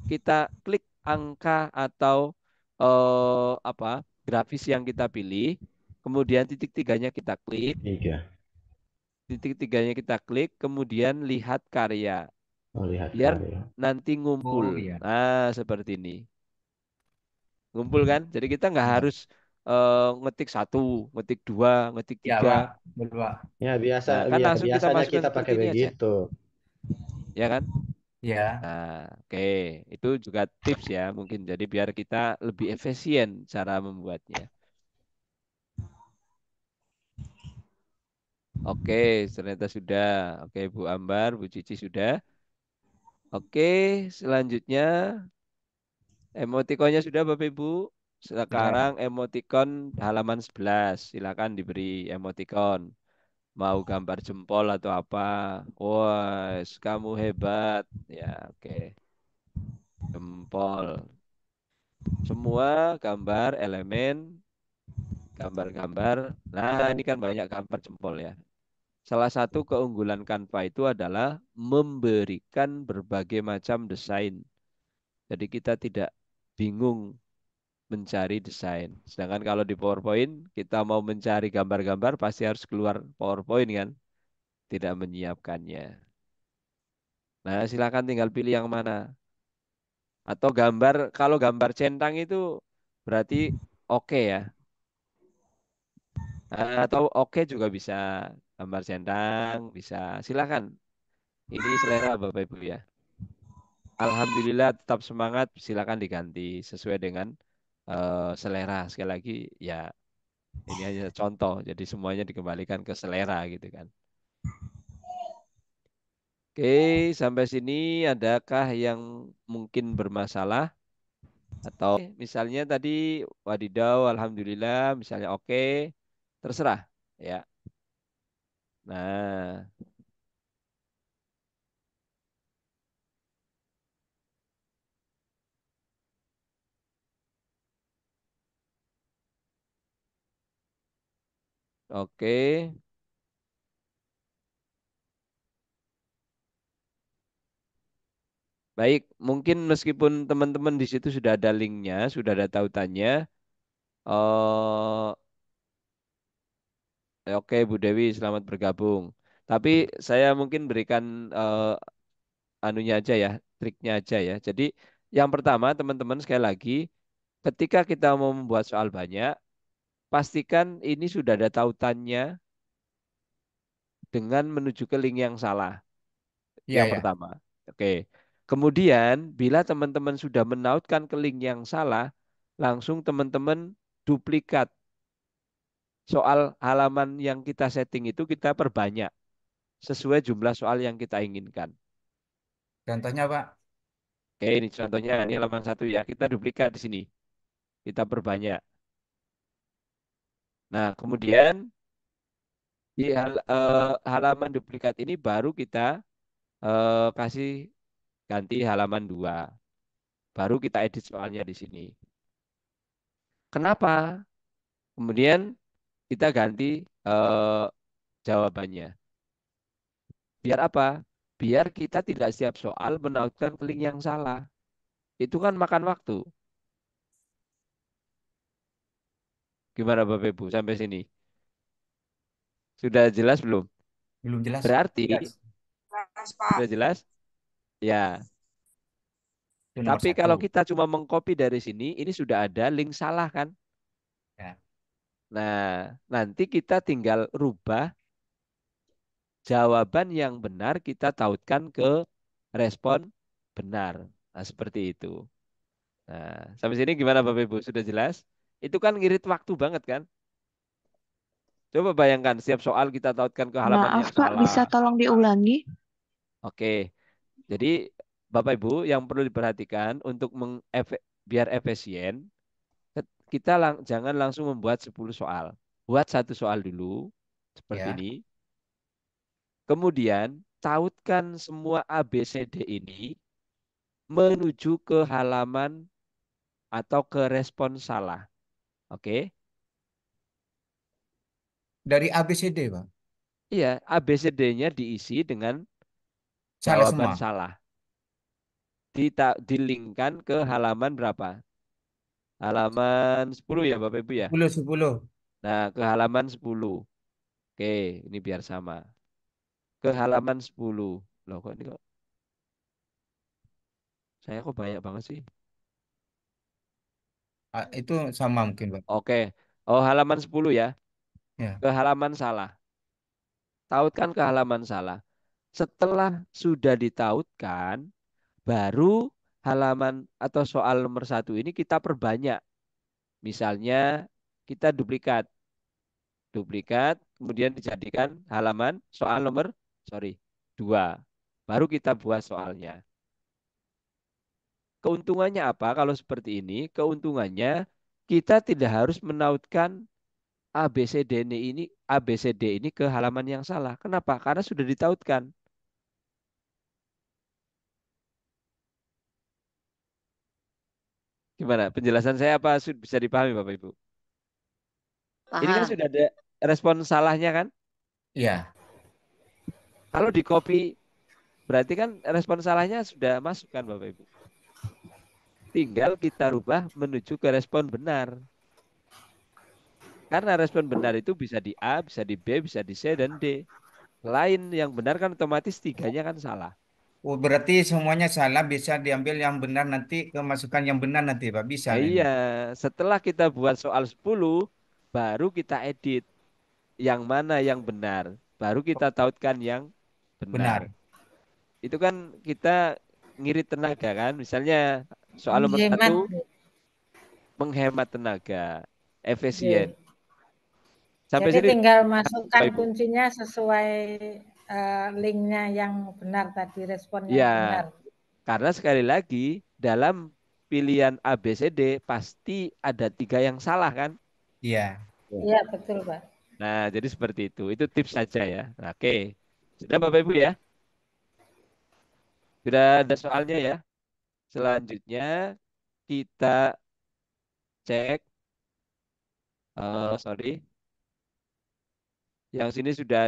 kita klik angka atau grafis yang kita pilih, kemudian titik tiganya kita klik, Tiga. kemudian lihat karya, Oh, lihat biar karya. nanti Oh ngumpul. iya. Nah, seperti ini. Ngumpul kan? Jadi kita nggak Ya, harus ngetik satu, ngetik dua, ngetik ya tiga. Pak. Betul Pak. Ya, Nah, kan langsung kita biasanya masukkan kita seperti pakai ini aja, begitu. ya kan? Ya. Nah, oke, itu juga tips ya mungkin. Jadi biar kita lebih efisien cara membuatnya. Oke, ternyata sudah. Oke, Bu Ambar, Bu Cici sudah. Oke, selanjutnya emotikonnya sudah Bapak Ibu. Sekarang Sudah. emotikon halaman 11. Silakan diberi emotikon. Mau gambar jempol atau apa? Wah, kamu hebat. Ya, oke. Jempol. Semua gambar elemen, gambar-gambar. Nah, ini kan banyak gambar jempol ya. Salah satu keunggulan Canva itu adalah memberikan berbagai macam desain. Jadi kita tidak bingung mencari desain. Sedangkan kalau di PowerPoint, kita mau mencari gambar-gambar pasti harus keluar PowerPoint kan, tidak menyiapkannya. Nah, silakan tinggal pilih yang mana. Atau gambar, kalau gambar centang itu berarti oke ya. Atau oke juga bisa. Gambar centang bisa. Silakan. Ini selera Bapak Ibu ya. Alhamdulillah tetap semangat, silakan diganti sesuai dengan selera. Sekali lagi ya ini hanya contoh, jadi semuanya dikembalikan ke selera gitu kan. Oke, sampai sini adakah yang mungkin bermasalah? Atau misalnya tadi wadidaw, alhamdulillah, misalnya oke, terserah ya. Nah, oke. Baik, mungkin meskipun teman-teman di situ sudah ada linknya, sudah ada tautannya. eh Oke, Bu Dewi, selamat bergabung. Tapi saya mungkin berikan anunya aja ya, triknya aja ya. Jadi yang pertama, teman-teman sekali lagi, ketika kita mau membuat soal banyak, pastikan ini sudah ada tautannya dengan menuju ke link yang salah. Itu Iya yang ya. pertama. Oke. Kemudian, bila teman-teman sudah menautkan ke link yang salah, langsung teman-teman duplikat soal halaman yang kita setting itu kita perbanyak sesuai jumlah soal yang kita inginkan. Contohnya Pak. Oke, ini contohnya, ini halaman satu ya. Kita duplikat di sini. Kita perbanyak. Nah, kemudian di halaman duplikat ini baru kita kasih ganti halaman 2. Baru kita edit soalnya di sini. Kenapa? Kemudian kita ganti eh, jawabannya. Biar apa? Biar kita tidak setiap soal menautkan ke link yang salah. Itu kan makan waktu. Gimana Bapak Ibu sampai sini? Sudah jelas belum? Belum jelas. Berarti Jelas. Mas, Pak. sudah jelas? Ya. Itu nomor Tapi satu. kalau kita cuma mengcopy dari sini, ini sudah ada link salah kan? Ya. Nah, nanti kita tinggal rubah jawaban yang benar kita tautkan ke respon benar. Nah, seperti itu. Nah, sampai sini gimana Bapak Ibu? Sudah jelas? Itu kan ngirit waktu banget kan? Coba bayangkan setiap soal kita tautkan ke halaman Maaf yang Pak, bisa salah. tolong diulangi? Oke. Jadi Bapak Ibu yang perlu diperhatikan untuk biar efisien, kita jangan langsung membuat 10 soal. Buat satu soal dulu, seperti Ya. ini. Kemudian, tautkan semua ABCD ini menuju ke halaman atau ke respon salah. Oke? Dari ABCD Pak. Iya, ABCD-nya diisi dengan Salah jawaban semua. salah. dilingkan ke halaman berapa? Halaman 10 ya Bapak Ibu ya. 10. Nah, ke halaman 10. Oke, ini biar sama. Ke halaman 10. Loh kok ini kok saya kok banyak banget sih? Itu sama mungkin, Pak. Oke. Oh, halaman 10 ya. Ya. Ke halaman salah. Tautkan ke halaman salah. Setelah sudah ditautkan, baru halaman atau soal nomor satu ini kita perbanyak. Misalnya kita duplikat. Duplikat, kemudian dijadikan halaman soal nomor, sorry, 2. Baru kita buat soalnya. Keuntungannya apa kalau seperti ini? Keuntungannya kita tidak harus menautkan ABCD ini ke halaman yang salah. Kenapa? Karena sudah ditautkan. Gimana? Penjelasan saya apa bisa dipahami Bapak Ibu? Ini kan Paham. sudah ada respon salahnya kan? Iya. Kalau di copy berarti kan respon salahnya sudah masuk kan Bapak Ibu? Tinggal kita rubah menuju ke respon benar. Karena respon benar itu bisa di A, bisa di B, bisa di C, dan D. Lain yang benar kan otomatis tiganya kan salah. Oh, berarti semuanya salah bisa diambil yang benar nanti kemasukan yang benar nanti, Pak. Bisa Nah, ini. iya, setelah kita buat soal 10, baru kita edit yang mana yang benar. Baru kita tautkan yang benar. Benar. Itu kan kita ngirit tenaga kan. Misalnya soal nomor satu Menghemat. menghemat tenaga, efisien. Oke. Sampai Jadi sini, tinggal Bapak masukkan Ibu. kuncinya sesuai linknya yang benar tadi, respon yang Ya, benar. karena sekali lagi dalam pilihan A, B, C, D pasti ada 3 yang salah kan? Iya. Iya, betul, Pak. Nah, jadi seperti itu. Itu tips saja ya. Nah, oke. Sudah Bapak Ibu ya? Sudah ada soalnya ya? Selanjutnya kita cek. Sorry. Yang sini sudah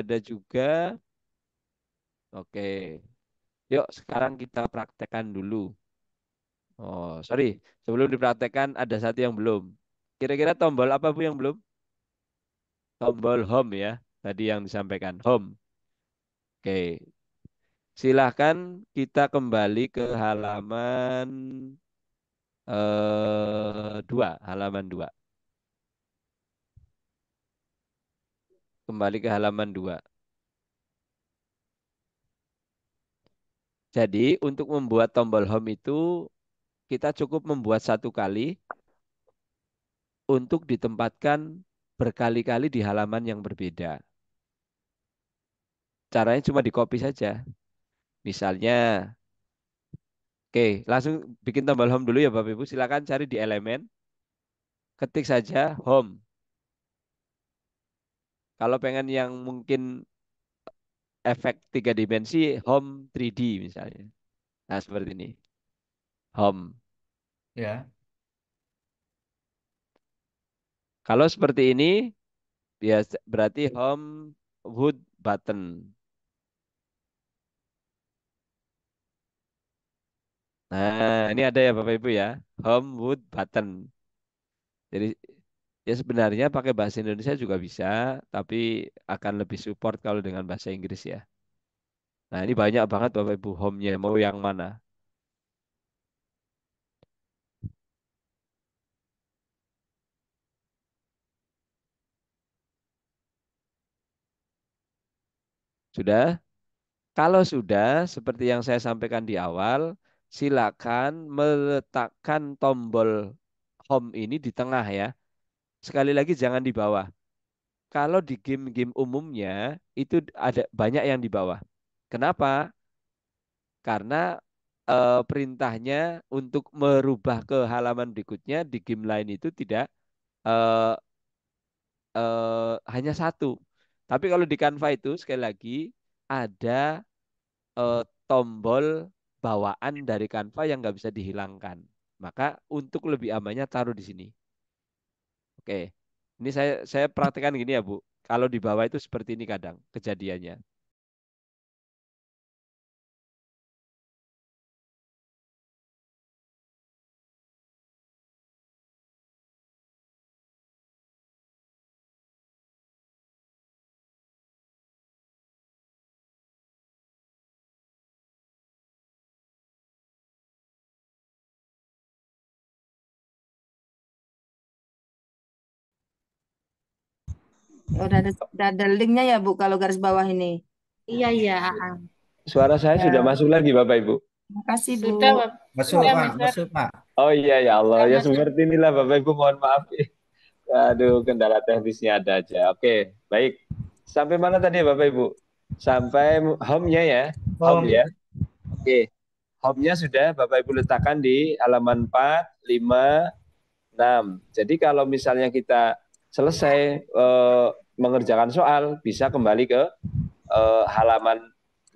ada juga. Oke. Yuk, sekarang kita praktekkan dulu. Oh, sorry. Sebelum dipraktekkan ada satu yang belum. Kira-kira tombol apa Bu yang belum? Tombol home ya. Tadi yang disampaikan home. Oke. Silahkan kita kembali ke halaman 2. Halaman 2. Kembali ke halaman 2. Jadi untuk membuat tombol home itu kita cukup membuat satu kali untuk ditempatkan berkali-kali di halaman yang berbeda. Caranya cuma di copy saja. Misalnya, oke, langsung bikin tombol home dulu ya Bapak Ibu. Silakan cari di elemen, ketik saja home. Kalau pengen yang mungkin efek 3 dimensi, home 3D misalnya. Nah, seperti ini. Home. Ya. Kalau seperti ini, ya berarti home wood button. Nah, ini ada ya Bapak Ibu ya. Home wood button. Jadi ya sebenarnya pakai bahasa Indonesia juga bisa, tapi akan lebih support kalau dengan bahasa Inggris ya. Nah, ini banyak banget Bapak Ibu home-nya. Mau yang mana? Sudah? Kalau sudah, seperti yang saya sampaikan di awal, silakan meletakkan tombol home ini di tengah ya. Sekali lagi jangan di bawah. Kalau di game-game umumnya itu ada banyak yang di bawah. Kenapa? Karena perintahnya untuk merubah ke halaman berikutnya di game lain itu tidak eh, hanya satu. Tapi kalau di Canva itu sekali lagi ada eh, tombol bawaan dari Canva yang nggak bisa dihilangkan. Maka untuk lebih amannya taruh di sini. Oke, ini saya praktekkan gini ya Bu. Kalau di bawah itu seperti ini kadang kejadiannya. udah ada linknya ya Bu kalau garis bawah ini. Iya, iya. Suara saya sudah Ya, masuk lagi Bapak Ibu. makasih Bu. Sudah, Pak. Masuk Sudah, Pak, Mister. masuk Pak. Oh iya ya Allah, Sudah ya masuk. seperti inilah Bapak Ibu, mohon maaf. Aduh, kendala teknisnya ada aja. Oke, baik. Sampai mana tadi Bapak Ibu? Sampai home-nya ya. Home Home. ya. Oke. Home-nya sudah Bapak Ibu letakkan di halaman 4, 5, 6. Jadi kalau misalnya kita selesai mengerjakan soal, bisa kembali ke halaman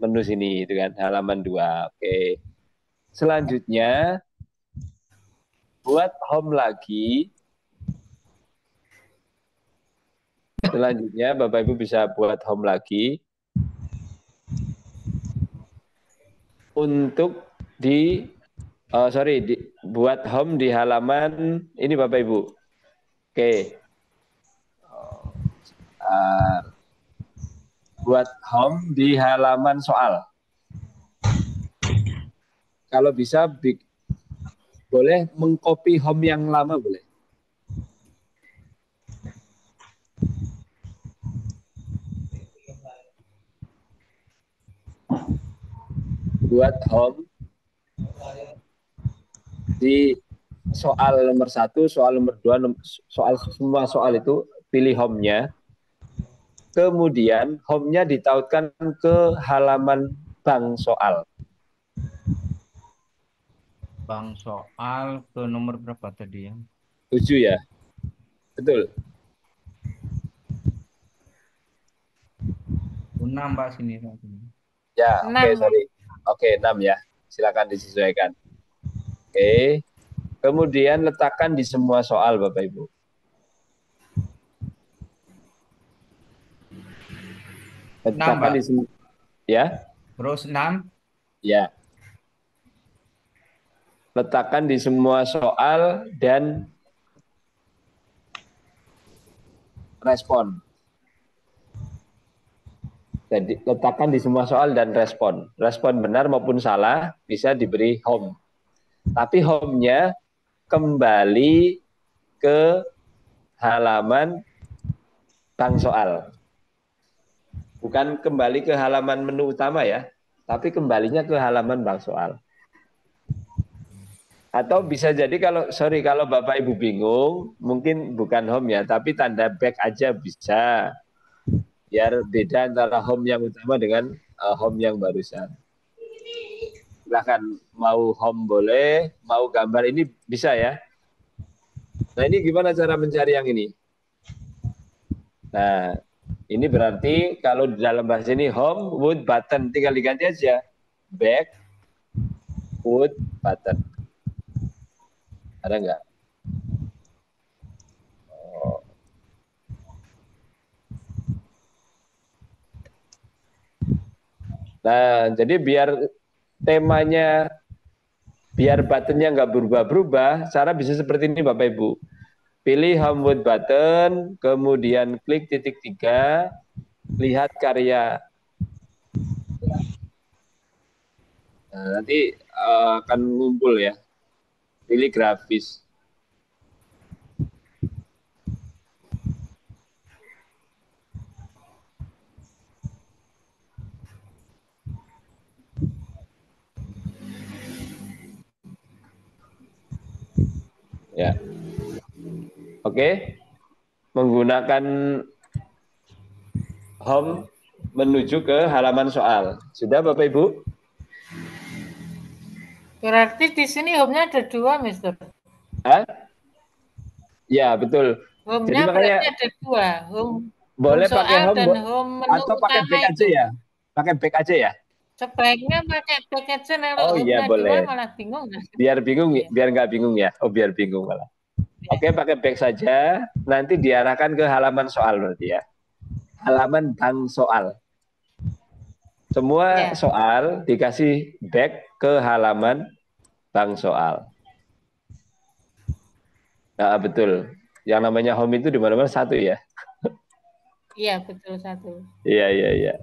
menu sini, itu kan, halaman 2. Oke. Selanjutnya, buat home lagi. Selanjutnya, Bapak Ibu bisa buat home lagi. Untuk buat home di halaman ini Bapak Ibu. Oke. Buat home di halaman soal. Kalau bisa boleh mengcopy home yang lama boleh. Buat home di soal nomor 1, soal nomor 2, semua soal itu pilih home-nya. Kemudian home-nya ditautkan ke halaman bank soal. Bang soal ke nomor berapa tadi ya? 7 ya? Betul. 6 Pak sini. Ya, oke, sorry. Oke, 6 ya. Silakan disesuaikan. Oke. Kemudian letakkan di semua soal Bapak Ibu. Letakkan di semua. Ya. Terus 6. Ya. Letakkan di semua soal dan respon. Jadi letakkan di semua soal dan respon. Respon benar maupun salah bisa diberi home. Tapi home-nya kembali ke halaman bank soal. Bukan kembali ke halaman menu utama ya, tapi kembalinya ke halaman bank soal. Atau bisa jadi kalau Bapak Ibu bingung, mungkin bukan home ya, tapi tanda back aja bisa. Biar beda antara home yang utama dengan home yang barusan. Silahkan, mau home boleh, mau gambar ini bisa ya. Nah ini gimana cara mencari yang ini? Nah ini berarti kalau di dalam bahasa ini home, wood, button, tinggal diganti aja. Back, wood, button. Ada nggak? Oh. Nah, jadi biar temanya, biar buttonnya nggak berubah-berubah, cara bisa seperti ini Bapak Ibu. Pilih home wood button, kemudian klik titik 3, lihat karya. Nah, nanti akan ngumpul ya. Pilih grafis. Ya. Oke. Menggunakan home menuju ke halaman soal. Sudah Bapak Ibu? Berarti di sini home-nya ada 2, Mister. Hah? Ya, betul. Home-nya jadi makanya berarti ada 2. Home boleh soal pakai home dan home menu atau pakai utama back aja itu. ya? Pakai back aja ya? Sebaiknya pakai back aja, kalau Oh iya, home-nya 2 boleh. malah bingung. Biar bingung, Ya. biar nggak bingung ya. Oh, biar bingung malah. Ya. Oke, pakai back saja. Nanti diarahkan ke halaman soal berarti ya. Halaman bank soal. Semua Ya. soal dikasih back ke halaman bank soal. Nah, betul. Yang namanya home itu di mana-mana 1 ya. Iya, betul 1. Iya.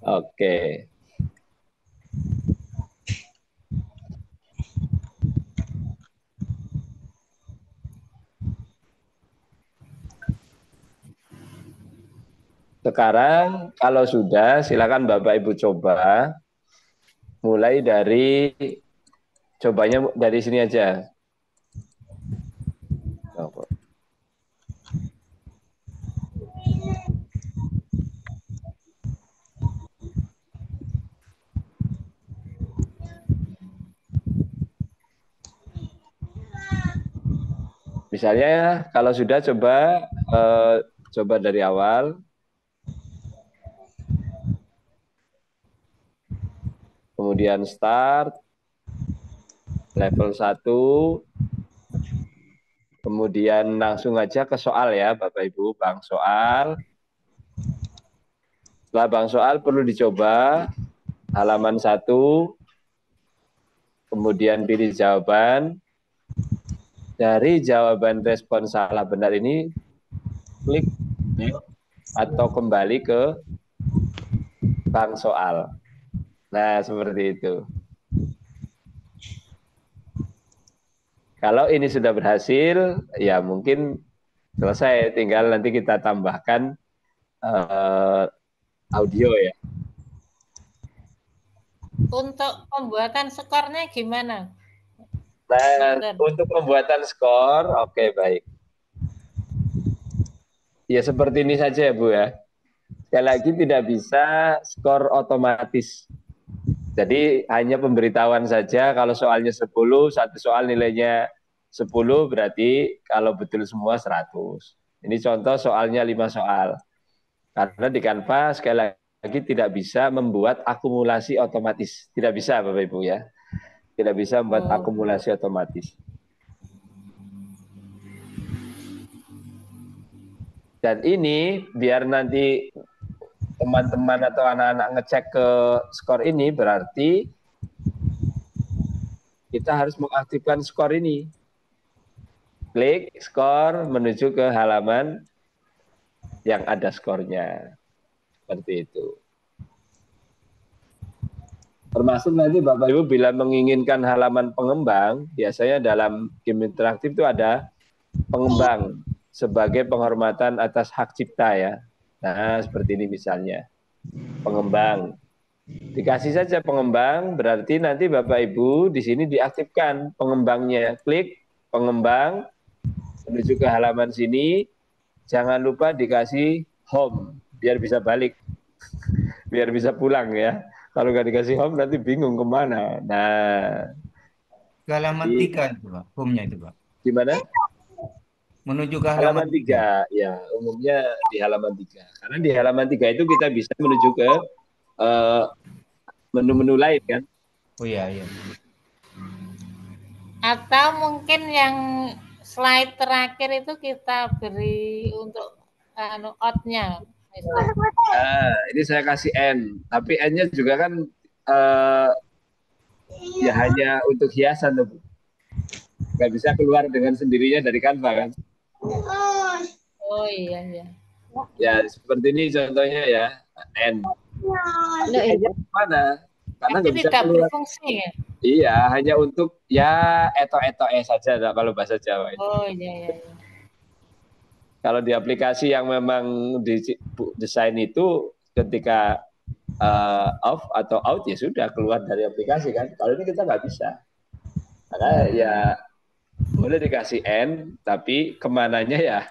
Oke. Sekarang kalau sudah, silakan Bapak Ibu coba. Mulai dari, cobanya dari sini aja. Misalnya kalau sudah coba dari awal. Kemudian start level 1. Kemudian langsung aja ke soal ya Bapak Ibu, Bang soal. Setelah Bang soal perlu dicoba halaman 1. Kemudian pilih jawaban. Dari jawaban respon salah benar ini, klik atau kembali ke Bang soal. Nah, seperti itu. Kalau ini sudah berhasil, ya mungkin selesai. Tinggal nanti kita tambahkan audio ya. Untuk pembuatan skornya gimana? Nah, untuk pembuatan skor, oke, baik. Ya seperti ini saja ya Bu ya. Sekali lagi tidak bisa skor otomatis. Jadi hanya pemberitahuan saja kalau soalnya 10, satu soal nilainya 10 berarti kalau betul semua 100. Ini contoh soalnya 5 soal. Karena di Canva sekali lagi tidak bisa membuat akumulasi otomatis. Tidak bisa Bapak Ibu ya. Tidak bisa membuat akumulasi otomatis. Dan ini biar nanti teman-teman atau anak-anak ngecek ke skor ini, berarti kita harus mengaktifkan skor ini. Klik skor menuju ke halaman yang ada skornya. Seperti itu. Termasuk nanti Bapak Ibu bila menginginkan halaman pengembang, biasanya dalam game interaktif itu ada pengembang sebagai penghormatan atas hak cipta ya. Nah, seperti ini misalnya. Pengembang. Dikasih saja pengembang, berarti nanti Bapak Ibu di sini diaktifkan pengembangnya. Klik pengembang, menuju ke halaman sini. Jangan lupa dikasih home, biar bisa balik. Biar bisa pulang ya. Kalau nggak dikasih home nanti bingung kemana. Nah. Ke halaman 3 itu Pak, home-nya itu Pak. Gimana? Menuju ke halaman 3. Ya, umumnya di halaman 3. Karena di halaman 3 itu kita bisa menuju ke menu-menu lain kan. Oh iya, iya. Atau mungkin yang slide terakhir itu kita beri untuk out-nya. Nah, ini saya kasih N. Tapi N-nya juga kan ya hanya untuk hiasan tuh. Nggak bisa keluar dengan sendirinya dari Canva kan. Oh iya, iya. Ya, seperti ini contohnya ya, N. N-nya mana? Karena nggak bisa keluar. Berfungsi ya? Iya, hanya untuk ya eto-eto saja kalau bahasa Jawa. Oh iya, iya. Kalau di aplikasi yang memang desain itu ketika off atau out ya sudah keluar dari aplikasi kan. Kalau ini kita nggak bisa. Karena ya boleh dikasih N, tapi kemananya ya.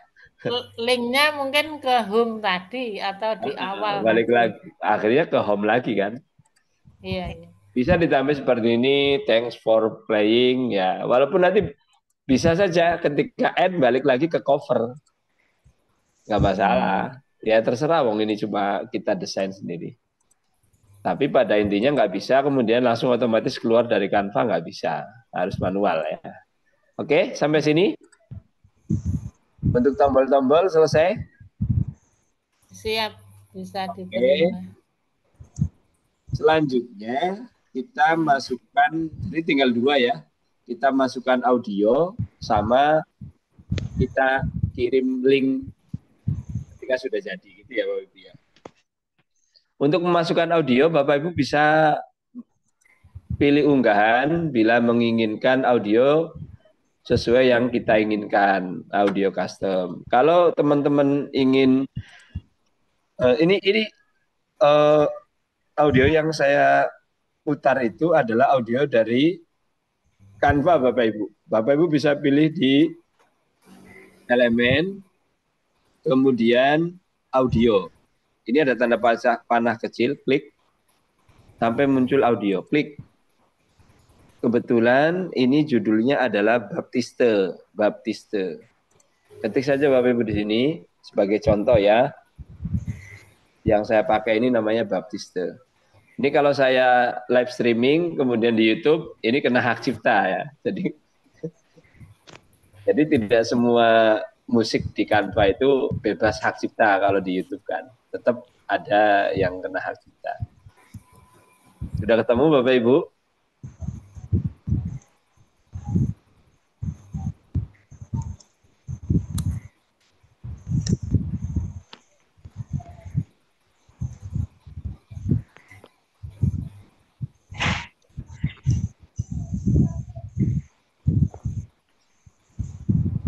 Linknya mungkin ke home tadi atau di awal. Balik lagi, akhirnya ke home lagi kan. Iya, iya. Bisa ditambah seperti ini, thanks for playing ya. Walaupun nanti bisa saja ketika N balik lagi ke cover. Nggak masalah. Ya terserah, wong ini cuma kita desain sendiri. Tapi pada intinya nggak bisa kemudian langsung otomatis keluar dari Canva, nggak bisa. Harus manual ya. Oke, sampai sini. Untuk tombol-tombol selesai? Siap, bisa diterima. Selanjutnya kita masukkan, ini tinggal 2 ya. Kita masukkan audio sama kita kirim link ketika sudah jadi gitu ya Bapak Ibu ya. Untuk memasukkan audio Bapak Ibu bisa pilih unggahan bila menginginkan audio sesuai yang kita inginkan, audio custom. Kalau teman-teman ingin Ini audio yang saya putar itu adalah audio dari Canva, Bapak Ibu. Bapak Ibu bisa pilih di elemen, kemudian audio. Ini ada tanda panah kecil, klik, sampai muncul audio, klik. Kebetulan ini judulnya adalah Baptiste. Ketik saja Bapak Ibu di sini sebagai contoh ya. Yang saya pakai ini namanya Baptiste. Ini kalau saya live streaming kemudian di YouTube, ini kena hak cipta ya. Jadi tidak semua musik di Canva itu bebas hak cipta kalau di YouTube kan. Tetap ada yang kena hak cipta. Sudah ketemu Bapak Ibu?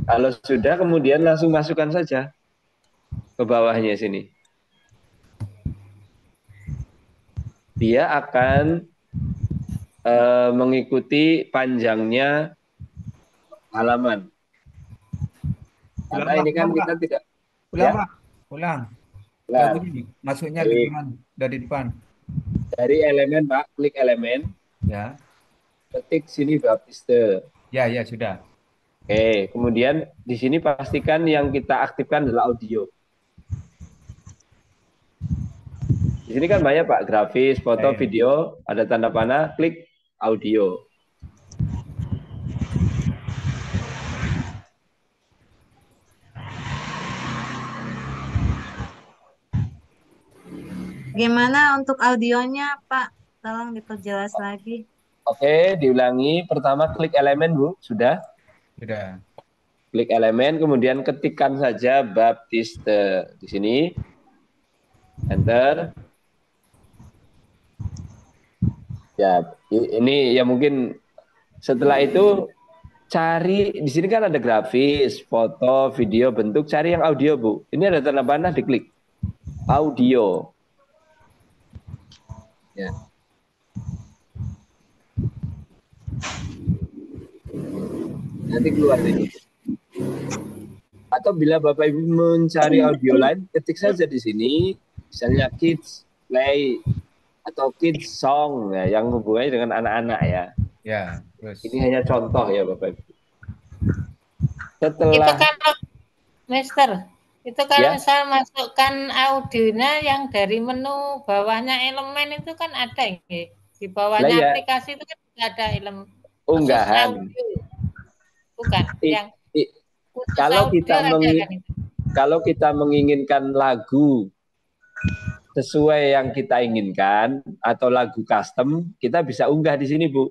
Kalau sudah, kemudian langsung masukkan saja ke bawahnya sini. Dia akan mengikuti panjangnya halaman. Karena ini kan kita tidak... Ulang. Masuknya dari depan. Dari elemen, Pak. Klik elemen. Ya. Ketik sini Baptiste. Ya, sudah. Oke, kemudian di sini pastikan yang kita aktifkan adalah audio. Di sini kan banyak Pak, grafis, foto, video, ada tanda panah, klik audio. Gimana untuk audionya, Pak? Tolong diperjelas lagi. Oke, diulangi. Pertama klik elemen, Bu. Sudah? Sudah. Klik elemen, kemudian ketikkan saja Baptiste di sini. Enter. Ya, ini ya mungkin setelah itu cari di sini kan ada grafis, foto, video, bentuk, cari yang audio, Bu. Ini ada tanda panah, diklik. Audio. Ya. Nanti keluar ini. Atau bila Bapak Ibu mencari audio lain, ketik saja di sini, misalnya kids play atau kids song ya, yang hubungannya dengan anak-anak ya. Ya, terus. Ini hanya contoh ya Bapak Ibu. Setelah itu kalau Mister, itu kalau Ya. misal masukkan audionya yang dari menu bawahnya elemen itu kan ada ya. Di bawahnya Lah, ya. aplikasi itu kan ada elemen unggahan. audio. Bukan yang khusus Kalau audio kita ada kan itu. kalau kita menginginkan lagu sesuai yang kita inginkan atau lagu custom, kita bisa unggah di sini, Bu.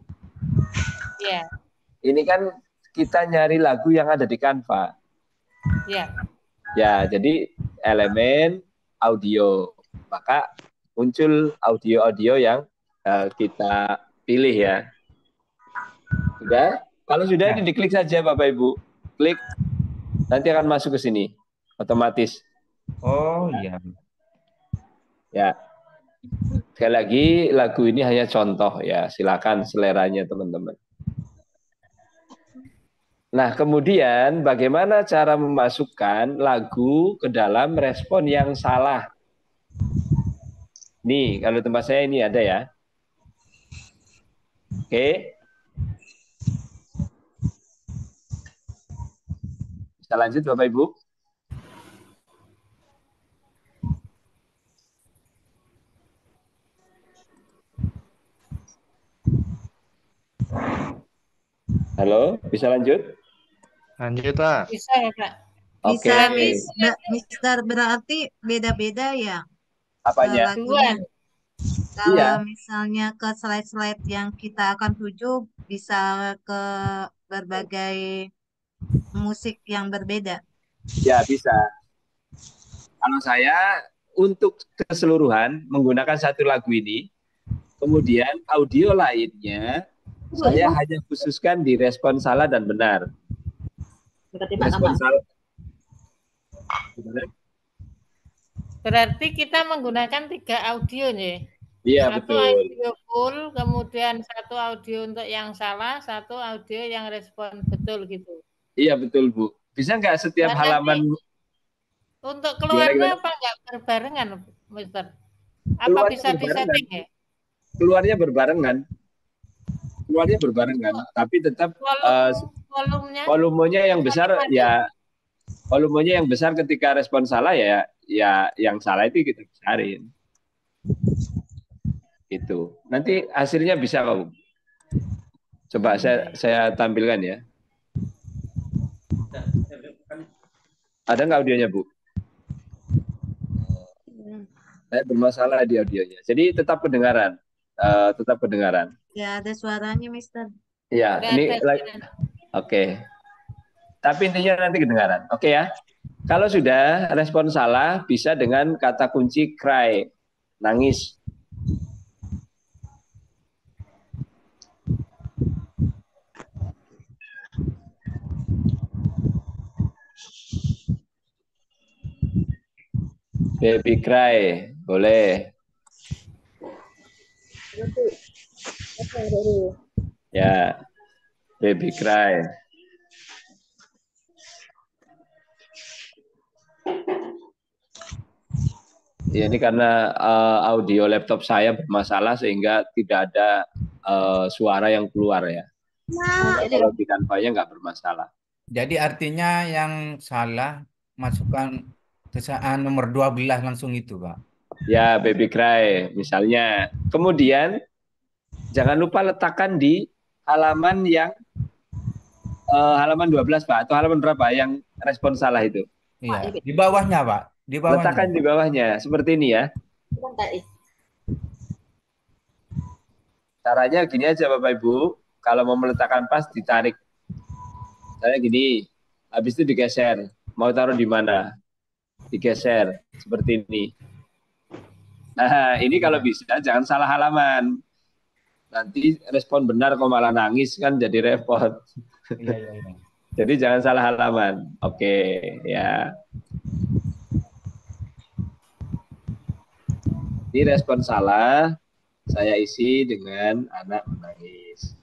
Iya. Ini kan kita nyari lagu yang ada di Canva. Iya. Ya, jadi elemen audio. Maka muncul audio-audio yang kita pilih ya. Sudah? Kalau sudah, ini diklik saja Bapak Ibu. Klik, nanti akan masuk ke sini. Otomatis. Oh iya. Ya. Sekali lagi, lagu ini hanya contoh ya. Silakan seleranya teman-teman. Nah, kemudian bagaimana cara memasukkan lagu ke dalam respon yang salah? Nih, kalau tempat saya ini ada ya. Oke. Bisa lanjut Bapak Ibu? Halo, bisa lanjut? Lanjut, Pak. Bisa ya, Pak. Bisa, Oke. Mister, berarti beda-beda ya Apanya? lagunya. Kalau Iya. misalnya ke slide-slide yang kita akan tuju, bisa ke berbagai musik yang berbeda. Ya, bisa. Kalau saya untuk keseluruhan menggunakan satu lagu ini, kemudian audio lainnya saya hanya khususkan di respon salah dan benar. Respon salah. Berarti kita menggunakan 3 audio nih. Iya, Satu betul. audio full, kemudian 1 audio untuk yang salah, 1 audio yang respon betul gitu. Iya, betul, Bu. Bisa nggak setiap Dan halaman nanti untuk gimana keluarnya gimana? apa enggak berbarengan, Mister? Apa Keluarnya bisa berbarengan. disetting ya? Keluarnya berbarengan. Keluarnya berbarengan, tapi tetap Volumenya volumenya yang besar masing-masing. ya, volumenya yang besar ketika respon salah ya yang salah itu kita besarin. Itu. Nanti hasilnya bisa kok, Bu. Coba saya tampilkan ya. Ada nggak audionya, Bu? Saya bermasalah di audionya. Jadi tetap kedengaran. Tetap kedengaran. Ya, ada suaranya, Mister. Ya, Udah ini ada. oke. Tapi intinya nanti kedengaran. Oke ya. Kalau sudah respon salah bisa dengan kata kunci cry, nangis. Baby cry, boleh. Ya, baby cry. Ya, ini karena audio laptop saya bermasalah sehingga tidak ada suara yang keluar ya. Kalau di Canva-nya nggak bermasalah. Jadi artinya yang salah masukkan nomor 12 langsung itu, Pak. Ya, baby cry misalnya. Kemudian jangan lupa letakkan di halaman yang halaman 12, Pak, atau halaman berapa yang respon salah itu. Iya, di bawahnya, Pak. Di bawahnya. Letakkan di bawahnya seperti ini ya. Caranya gini aja Bapak Ibu, kalau mau meletakkan pas ditarik. Saya gini, habis itu digeser. Mau taruh di mana? Digeser seperti ini. Nah, ini kalau bisa jangan salah halaman. Nanti respon benar kok malah nangis kan jadi repot. Iya. Jadi jangan salah halaman. Oke, ya. Ini respon salah, saya isi dengan anak menangis.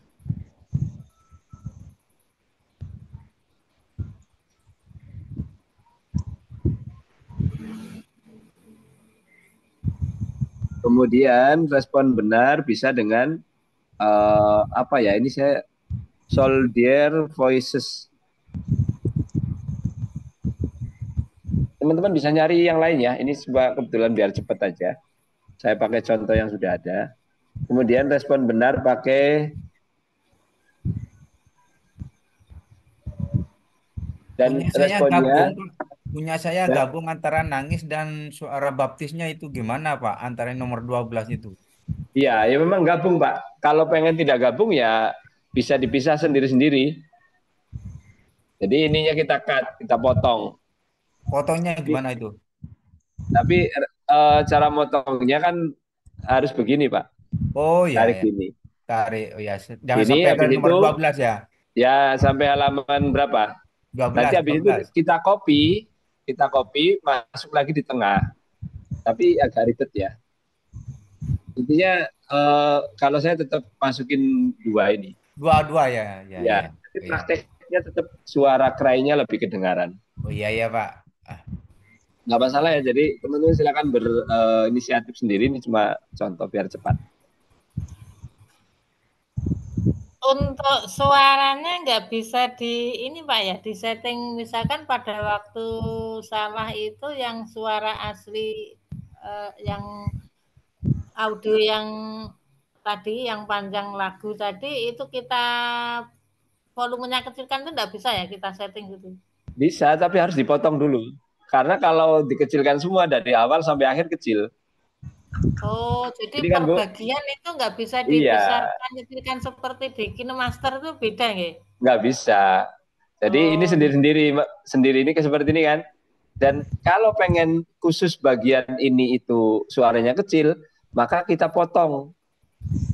Kemudian respon benar bisa dengan apa ya? Ini saya soldier voices. Teman-teman bisa nyari yang lain ya. Ini kebetulan biar cepat aja. Saya pakai contoh yang sudah ada. Kemudian respon benar pakai dan punya saya gabung antara nangis dan suara baptisnya itu gimana, Pak? Antara nomor 12 itu. Iya, ya memang gabung, Pak. Kalau pengen tidak gabung ya bisa dipisah sendiri-sendiri. Jadi ininya kita cut, kita potong. Potongnya gimana itu? Tapi cara motongnya kan harus begini, Pak. Oh iya. Tarik gini. Tarik, oh ya. Jangan ini sampai ke nomor 12 ya. Ya, sampai halaman berapa? 12. Nanti habis 12. Itu kita copy, masuk lagi di tengah. Tapi agak ribet ya. Intinya kalau saya tetap masukin dua ini. Dua ya. Ya. Tapi prakteknya tetap suara cry-nya lebih kedengaran. Oh iya Pak. Nggak masalah ya, jadi teman-teman silakan berinisiatif sendiri, ini cuma contoh biar cepat. Untuk suaranya nggak bisa ini Pak ya, disetting misalkan pada waktu salah itu yang suara asli, yang audio yang tadi, yang panjang lagu tadi itu kita volumenya kecilkan itu nggak bisa ya kita setting gitu? Bisa, tapi harus dipotong dulu. Karena kalau dikecilkan semua dari awal sampai akhir kecil. Oh, jadi kan, per bagian itu nggak bisa dibesarkan, kecilkan seperti di KineMaster itu beda nggak? Nggak bisa. Jadi ini sendiri ini seperti ini kan. Dan kalau pengen khusus bagian ini itu suaranya kecil, maka kita potong.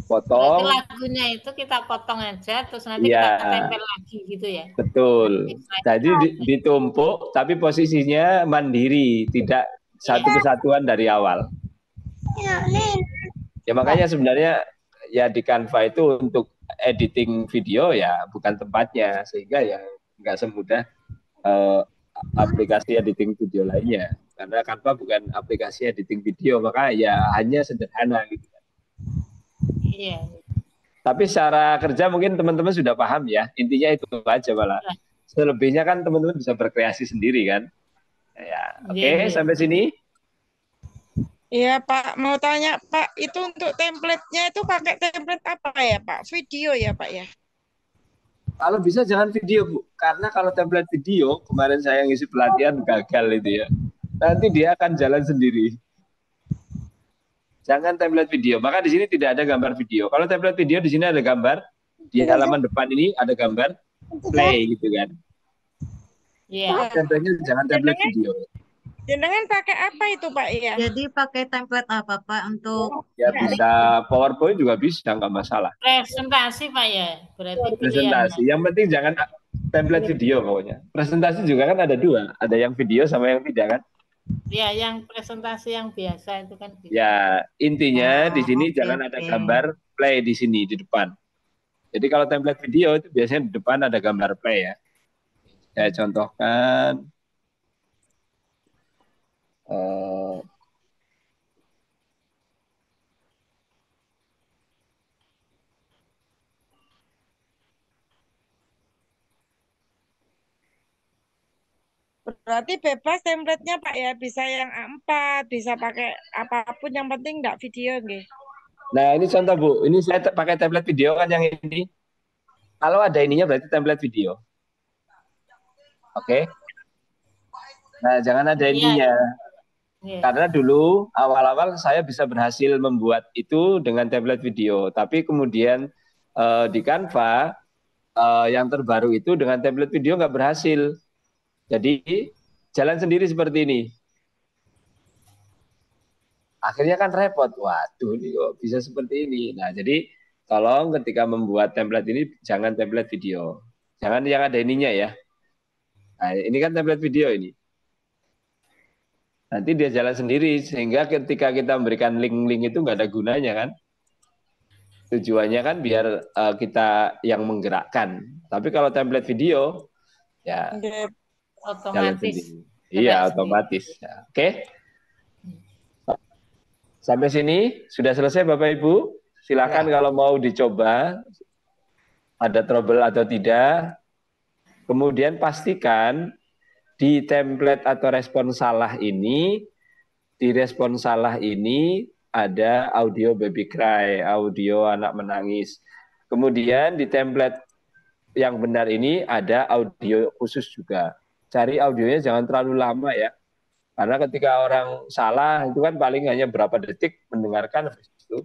Berarti lagunya itu kita potong aja, terus nanti kita tempel lagi gitu ya? Betul. Jadi ditumpuk, tapi posisinya mandiri, tidak satu kesatuan dari awal. Ya makanya sebenarnya ya di Canva itu untuk editing video ya bukan tempatnya, sehingga ya nggak semudah aplikasi editing video lainnya, karena Canva bukan aplikasi editing video, maka ya hanya sederhana gitu. Iya. Tapi secara kerja mungkin teman-teman sudah paham ya, intinya itu aja malah. Selebihnya kan teman-teman bisa berkreasi sendiri kan. Ya, oke, sampai sini. Iya Pak, mau tanya Pak, itu untuk template-nya itu pakai template apa ya Pak? Video ya Pak ya? Kalau bisa jangan video Bu, karena kalau template video, kemarin saya ngisi pelatihan gagal itu ya. Nanti dia akan jalan sendiri. Jangan template video, maka di sini tidak ada gambar video. Kalau template video di sini ada gambar, di halaman depan ini ada gambar play gitu kan. Iya. Template-nya jangan template video. Jenengan pakai apa itu Pak ya? Jadi pakai template apa Pak untuk Ya bisa PowerPoint juga bisa, nggak masalah. Presentasi Pak ya, berarti Presentasi. Yang penting jangan template video pokoknya. Presentasi juga kan ada dua, ada yang video sama yang tidak kan? Ya, yang presentasi yang biasa itu kan. Ya intinya di sini jangan ada gambar play di sini di depan. Jadi kalau template video itu biasanya di depan ada gambar play ya. Saya contohkan. Berarti bebas template-nya Pak ya, bisa yang A4, bisa pakai apapun, yang penting enggak video nggih. Nah ini contoh Bu, ini saya pakai template video kan yang ini. Kalau ada ininya berarti template video. Oke. Nah jangan ada ininya. Karena dulu awal-awal saya bisa berhasil membuat itu dengan template video. Tapi kemudian di Canva yang terbaru itu dengan template video nggak berhasil. Jadi jalan sendiri seperti ini. Akhirnya kan repot. Waduh, ini kok bisa seperti ini. Nah, jadi tolong ketika membuat template ini jangan template video. Jangan yang ada ininya ya. Nah, ini kan template video ini. Nanti dia jalan sendiri sehingga ketika kita memberikan link-link itu nggak ada gunanya kan. Tujuannya kan biar kita yang menggerakkan. Tapi kalau template video ya otomatis. Iya, otomatis. Ya, oke. Sampai sini sudah selesai Bapak Ibu. Silakan kalau mau dicoba ada trouble atau tidak. Kemudian pastikan di template atau respon salah ini, di respon salah ini ada audio baby cry, audio anak menangis. Kemudian di template yang benar ini ada audio khusus juga. Cari audionya jangan terlalu lama ya. Karena ketika orang salah itu kan paling hanya berapa detik mendengarkan habis itu.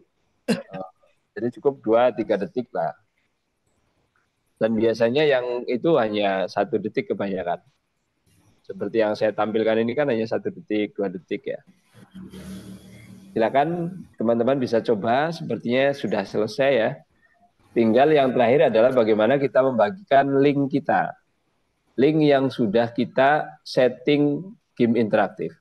Jadi cukup 2-3 detik lah. Dan biasanya yang itu hanya 1 detik kebanyakan. Seperti yang saya tampilkan ini kan hanya 1 detik, 2 detik ya. Silakan teman-teman bisa coba, sepertinya sudah selesai ya. Tinggal yang terakhir adalah bagaimana kita membagikan link kita. Link yang sudah kita setting game interaktif.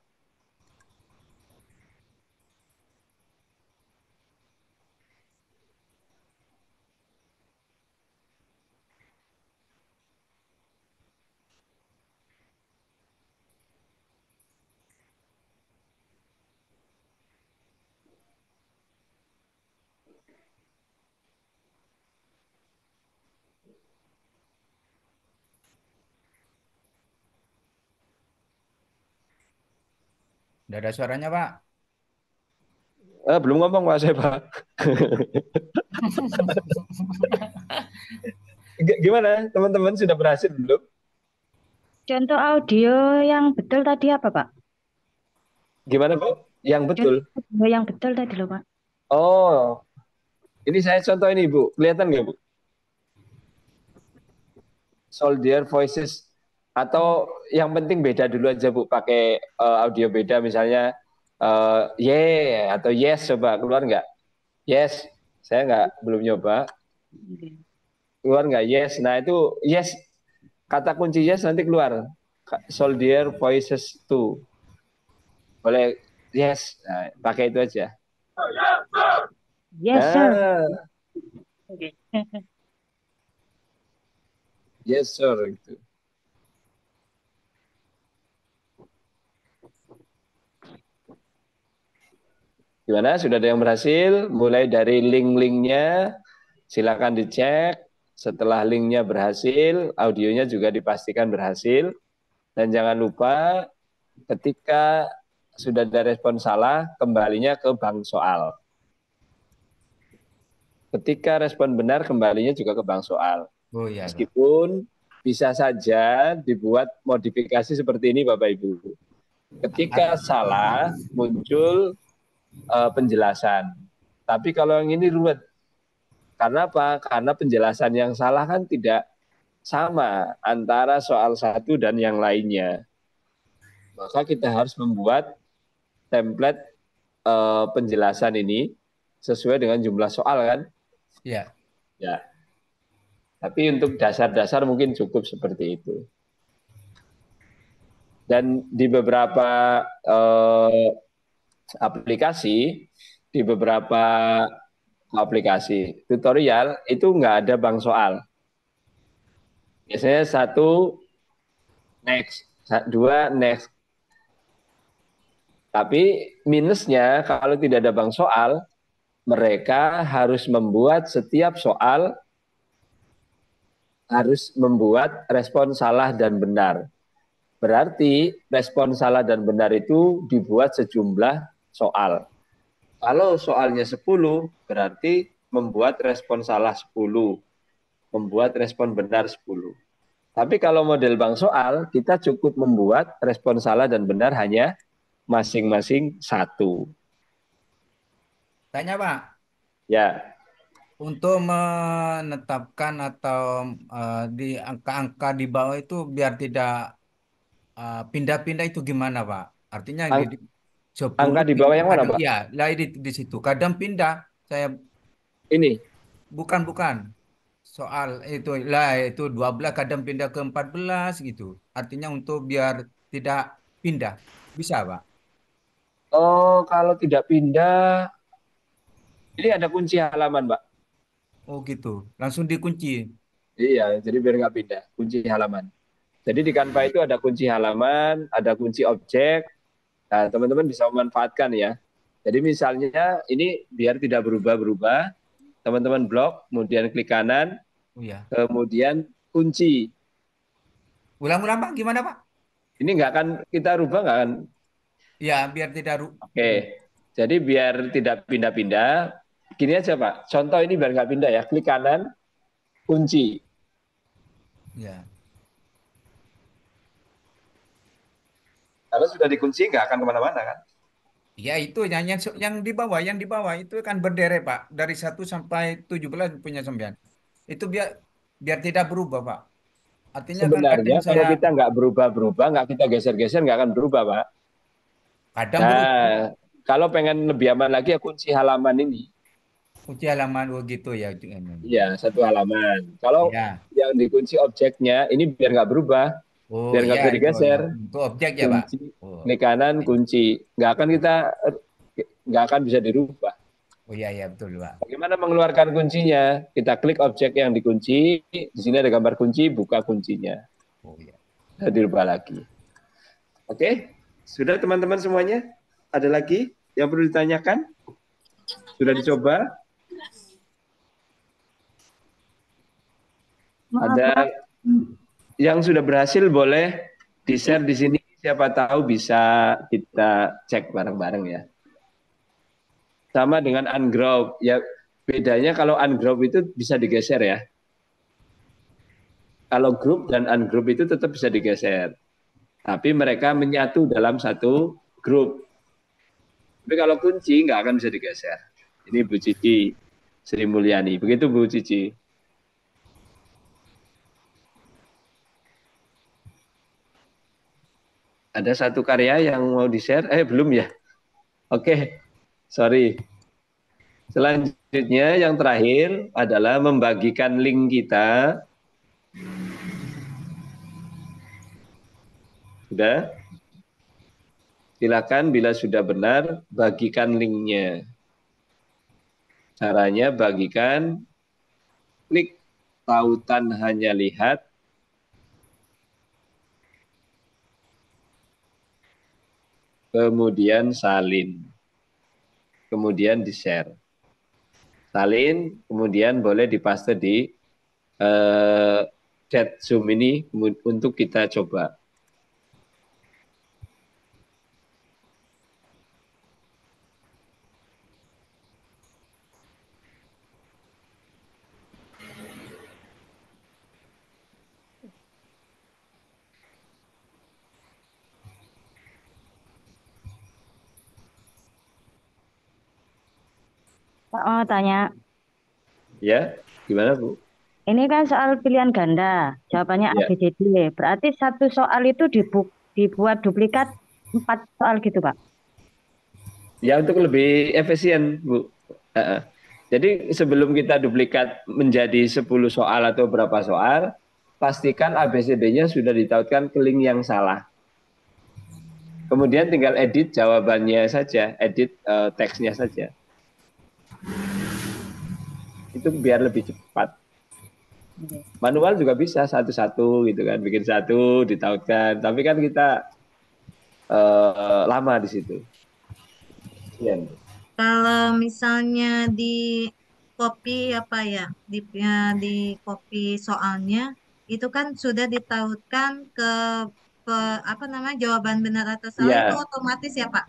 Udah ada suaranya, Pak? Belum ngomong Pak saya, Pak. Gimana? Teman-teman sudah berhasil belum? Contoh audio yang betul tadi apa, Pak? Gimana, Bu? Yang betul? Contoh yang betul tadi loh, Pak. Oh, ini saya contoh ini, Bu. Kelihatan nggak, Bu? Soldier Voices. Atau yang penting beda dulu aja, Bu. Pakai audio beda, misalnya yeah atau yes, coba keluar nggak? Yes, saya belum nyoba. Keluar nggak? Yes. Nah itu yes, kata kunci yes nanti keluar. Soldier Voices 2. Boleh, yes. Nah, pakai itu aja. Yes, sir. Nah, yes, sir. Gitu. Gimana? Sudah ada yang berhasil? Mulai dari link-linknya, silakan dicek. Setelah linknya berhasil, audionya juga dipastikan berhasil. Dan jangan lupa, ketika sudah ada respon salah, kembalinya ke bank soal. Ketika respon benar, kembalinya juga ke bank soal. Oh iya, Pak. Meskipun bisa saja dibuat modifikasi seperti ini, Bapak Ibu. Ketika salah, muncul penjelasan. Tapi kalau yang ini ruwet. Karena apa? Karena penjelasan yang salah kan tidak sama antara soal satu dan yang lainnya. Maka kita harus membuat template penjelasan ini sesuai dengan jumlah soal kan? Iya. Ya. Tapi untuk dasar-dasar mungkin cukup seperti itu. Dan di beberapa aplikasi, di beberapa aplikasi tutorial itu nggak ada bank soal. Biasanya 1 next, 2 next. Tapi minusnya kalau tidak ada bank soal, mereka harus membuat setiap soal harus membuat respon salah dan benar. Berarti respon salah dan benar itu dibuat sejumlah soal. Kalau soalnya 10, berarti membuat respon salah 10, membuat respon benar 10. Tapi kalau model bank soal, kita cukup membuat respon salah dan benar hanya masing-masing 1. Tanya, Pak. Ya. Untuk menetapkan atau di angka-angka di bawah itu biar tidak pindah-pindah itu gimana, Pak? Artinya di 10 Angka di bawah yang mana, Pak? Iya, lah di situ. Kadang pindah. Saya ini bukan soal itu lah, itu 12 kadang pindah ke 14 gitu. Artinya untuk biar tidak pindah. Bisa, Pak? Oh, kalau tidak pindah, ini ada kunci halaman, Pak. Oh gitu, langsung dikunci. Iya, jadi biar nggak pindah, kunci halaman. Jadi di Canva itu ada kunci halaman, ada kunci objek. Nah, teman-teman bisa memanfaatkan ya. Jadi misalnya ini biar tidak berubah-berubah, teman-teman blok, kemudian klik kanan, kemudian kunci. Ulang-ulang, Pak, gimana, Pak? Ini nggak akan kita rubah nggak kan? Ya, biar tidak. Oke, jadi biar tidak pindah-pindah, gini aja Pak. Contoh ini biar nggak pindah ya, klik kanan, kunci. Ya. Kalau sudah dikunci nggak akan kemana-mana kan? Ya itu yang di bawah itu kan berderet, Pak, dari 1 sampai 17 punya 9. Itu biar tidak berubah, Pak. Artinya kan Sebenarnya kadang kalau saya kita nggak berubah-berubah, nggak kita geser-geser, nggak akan berubah, Pak. kadang Nah, berubah. kalau pengen lebih aman lagi ya kunci halaman ini. Kunci halaman gitu ya. Iya, 1 halaman. Kalau yang dikunci objeknya, ini biar nggak berubah, Oh biar nggak iya, bisa itu digeser. untuk objek ya, Pak. Kunci, klik kanan, kunci. Nggak akan bisa dirubah. Oh iya betul, Pak. Bagaimana mengeluarkan kuncinya? Kita klik objek yang dikunci, di sini ada gambar kunci, buka kuncinya. Oh iya. Bisa dirubah lagi. Oke, sudah teman-teman semuanya? Ada lagi yang perlu ditanyakan? Sudah dicoba? Ada yang sudah berhasil boleh di-share di sini, siapa tahu bisa kita cek bareng-bareng ya. Sama dengan ungroup, ya bedanya kalau ungroup itu bisa digeser ya. Kalau group dan ungroup itu tetap bisa digeser. Tapi mereka menyatu dalam satu grup. Tapi kalau kunci nggak akan bisa digeser. Ini Bu Cici Sri Mulyani. Begitu Bu Cici. Ada satu karya yang mau di-share? Belum ya? Oke, sorry. Selanjutnya yang terakhir adalah membagikan link kita. Sudah? Silakan bila sudah benar, bagikan linknya. Caranya bagikan, klik tautan hanya lihat, kemudian salin, kemudian di-share. Salin, kemudian boleh dipaste di chat Zoom ini untuk kita coba. Pak mau tanya, Ya, gimana Bu? ini kan soal pilihan ganda, jawabannya Ya. ABCD. Berarti satu soal itu dibuat duplikat 4 soal gitu, Pak? Ya, untuk lebih efisien, Bu. Jadi sebelum kita duplikat menjadi 10 soal atau berapa soal, pastikan ABCD-nya sudah ditautkan ke link yang salah. Kemudian tinggal edit jawabannya saja, edit teksnya saja. Itu biar lebih cepat. Manual juga bisa satu-satu gitu kan, bikin satu ditautkan. Tapi kan kita lama di situ. Ya. Kalau misalnya di copy apa ya, di copy soalnya itu kan sudah ditautkan ke apa namanya jawaban benar atau salah itu Iya. otomatis ya Pak?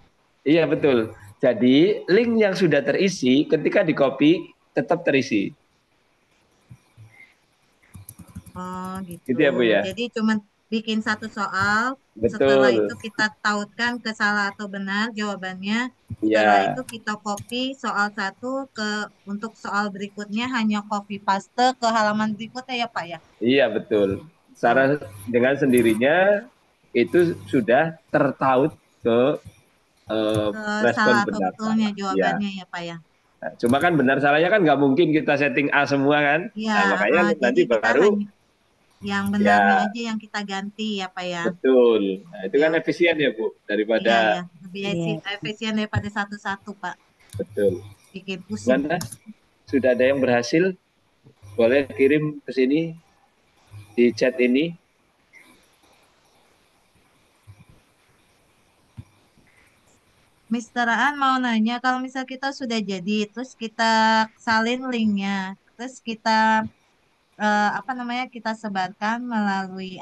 Iya betul. Jadi link yang sudah terisi ketika di copy tetap terisi. Oh gitu. Gitu ya Bu ya. Jadi cuma bikin satu soal, Betul. setelah itu kita tautkan ke salah atau benar jawabannya. Setelah Iya. itu kita copy soal satu untuk soal berikutnya hanya copy paste ke halaman berikutnya ya Pak ya? Iya betul. Secara dengan sendirinya itu sudah tertaut ke respon salah atau benar betulnya salah. jawabannya ya Pak ya? Nah, cuma kan benar salahnya kan nggak mungkin kita setting A semua kan. Ya, Nah, makanya nanti jadi kita baru hanya yang benarnya aja yang kita ganti ya Pak ya? betul. Nah, itu kan Ya. efisien ya Bu daripada Iya, lebih efisien daripada satu-satu Pak. betul. Bikin pusing. Mana sudah ada yang berhasil? Boleh kirim ke sini di chat ini. Mister Aan mau nanya, kalau misal kita sudah jadi, terus kita salin linknya, terus kita apa namanya kita sebarkan melalui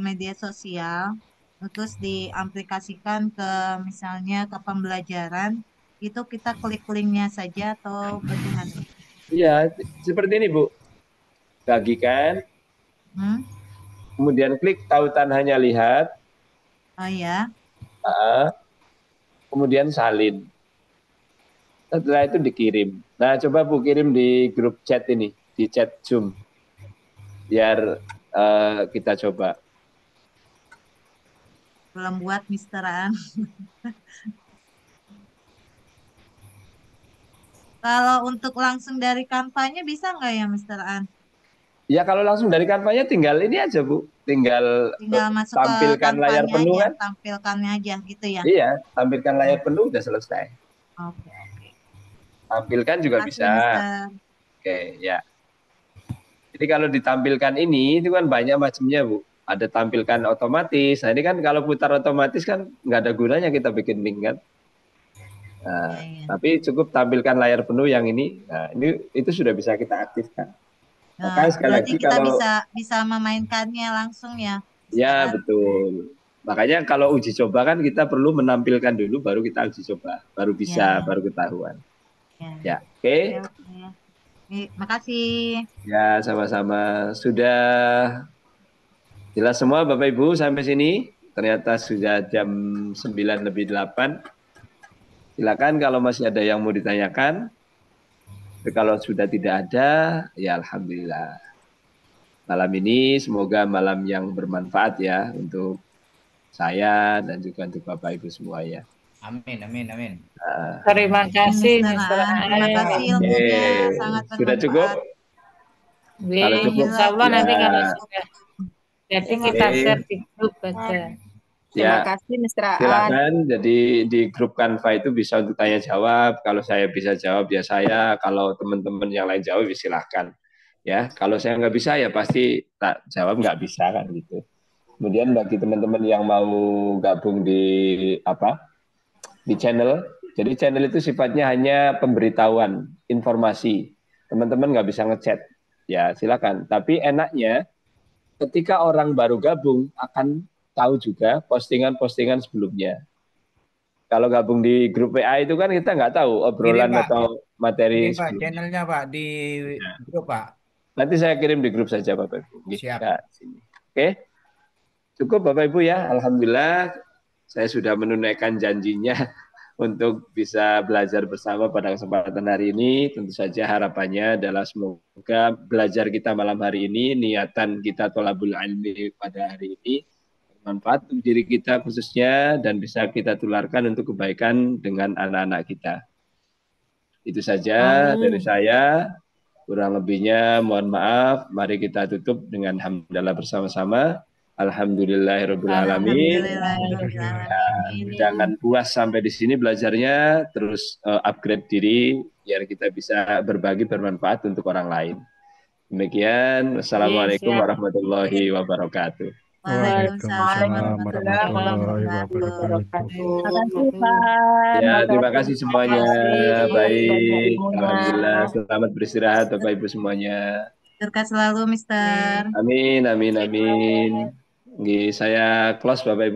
media sosial, terus diaplikasikan ke misalnya ke pembelajaran, itu kita klik linknya saja atau bagaimana? Iya, seperti ini Bu. Bagikan, kemudian klik tautan hanya lihat. Oh ya. Kemudian salin. Setelah itu dikirim. Nah, coba Bu kirim di grup chat ini, di chat Zoom. Biar kita coba. Belum buat Mister Aan. Kalau untuk langsung dari kampanye bisa nggak ya Mister Aan? Ya kalau langsung dari kampanye tinggal ini aja Bu. Tinggal masuk tampilkan ke layar penuh aja, kan. tampilkannya aja gitu ya. Iya, tampilkan layar penuh udah selesai. Oke. Tampilkan juga bisa. Oke, ya. Jadi kalau ditampilkan ini itu kan banyak macamnya Bu. Ada tampilkan otomatis. Nah ini kan kalau putar otomatis kan nggak ada gunanya kita bikin link kan. Nah, tapi cukup tampilkan layar penuh yang ini. Nah, itu sudah bisa kita aktifkan. Maka sekali berarti lagi kita kalau bisa memainkannya langsung ya. Ya betul. Makanya kalau uji coba kan kita perlu menampilkan dulu baru kita uji coba, baru bisa, baru ketahuan. Ya, oke. Makasih. Ya, sama-sama. Sudah jelas semua Bapak Ibu sampai sini. Ternyata sudah jam 9:08. Silakan kalau masih ada yang mau ditanyakan. Tapi kalau sudah tidak ada, ya alhamdulillah. Malam ini semoga malam yang bermanfaat ya untuk saya dan juga untuk Bapak Ibu semua ya. Amin, amin, amin. Terima kasih, Mr. Terima kasih ilmunya sangat bermanfaat. Sudah cukup? Kalau cukup, insya Allah nanti kalau sudah. Jadi kita share di grup aja. Terima Ya, kasih Mr. Aan. silakan. Jadi di grup Canva itu bisa untuk tanya jawab. Kalau saya bisa jawab ya saya. Kalau teman-teman yang lain jawab ya silakan. Ya, kalau saya nggak bisa ya pasti tak jawab nggak bisa kan gitu. Kemudian bagi teman-teman yang mau gabung di channel. Jadi channel itu sifatnya hanya pemberitahuan, informasi. Teman-teman nggak bisa ngechat. Ya, silakan. Tapi enaknya ketika orang baru gabung akan tahu juga postingan-postingan sebelumnya. Kalau gabung di grup WA itu kan kita nggak tahu obrolan Pak. atau materi Pak, sebelumnya. channelnya Pak di grup Pak. Nanti saya kirim di grup saja Bapak Ibu. Siap. Ya, sini. Oke. Cukup Bapak Ibu ya. Alhamdulillah saya sudah menunaikan janjinya untuk bisa belajar bersama pada kesempatan hari ini. Tentu saja harapannya adalah semoga belajar kita malam hari ini, niatan kita tholabul ilmi pada hari ini bermanfaat untuk diri kita khususnya dan bisa kita tularkan untuk kebaikan dengan anak-anak kita. Itu saja dari saya. Kurang lebihnya mohon maaf. Mari kita tutup dengan hamdalah bersama-sama. Alhamdulillahirrabbilalamin. Jangan puas sampai di sini belajarnya, terus upgrade diri biar kita bisa berbagi bermanfaat untuk orang lain. Demikian, wassalamualaikum warahmatullahi wabarakatuh. Waalaikumsalam warahmatullahi wabarakatuh. Ya, terima kasih semuanya. Baik, alhamdulillah. Selamat beristirahat Bapak Ibu semuanya. Berkah selalu, Mister. Amin, amin, amin. Saya close Bapak Ibu.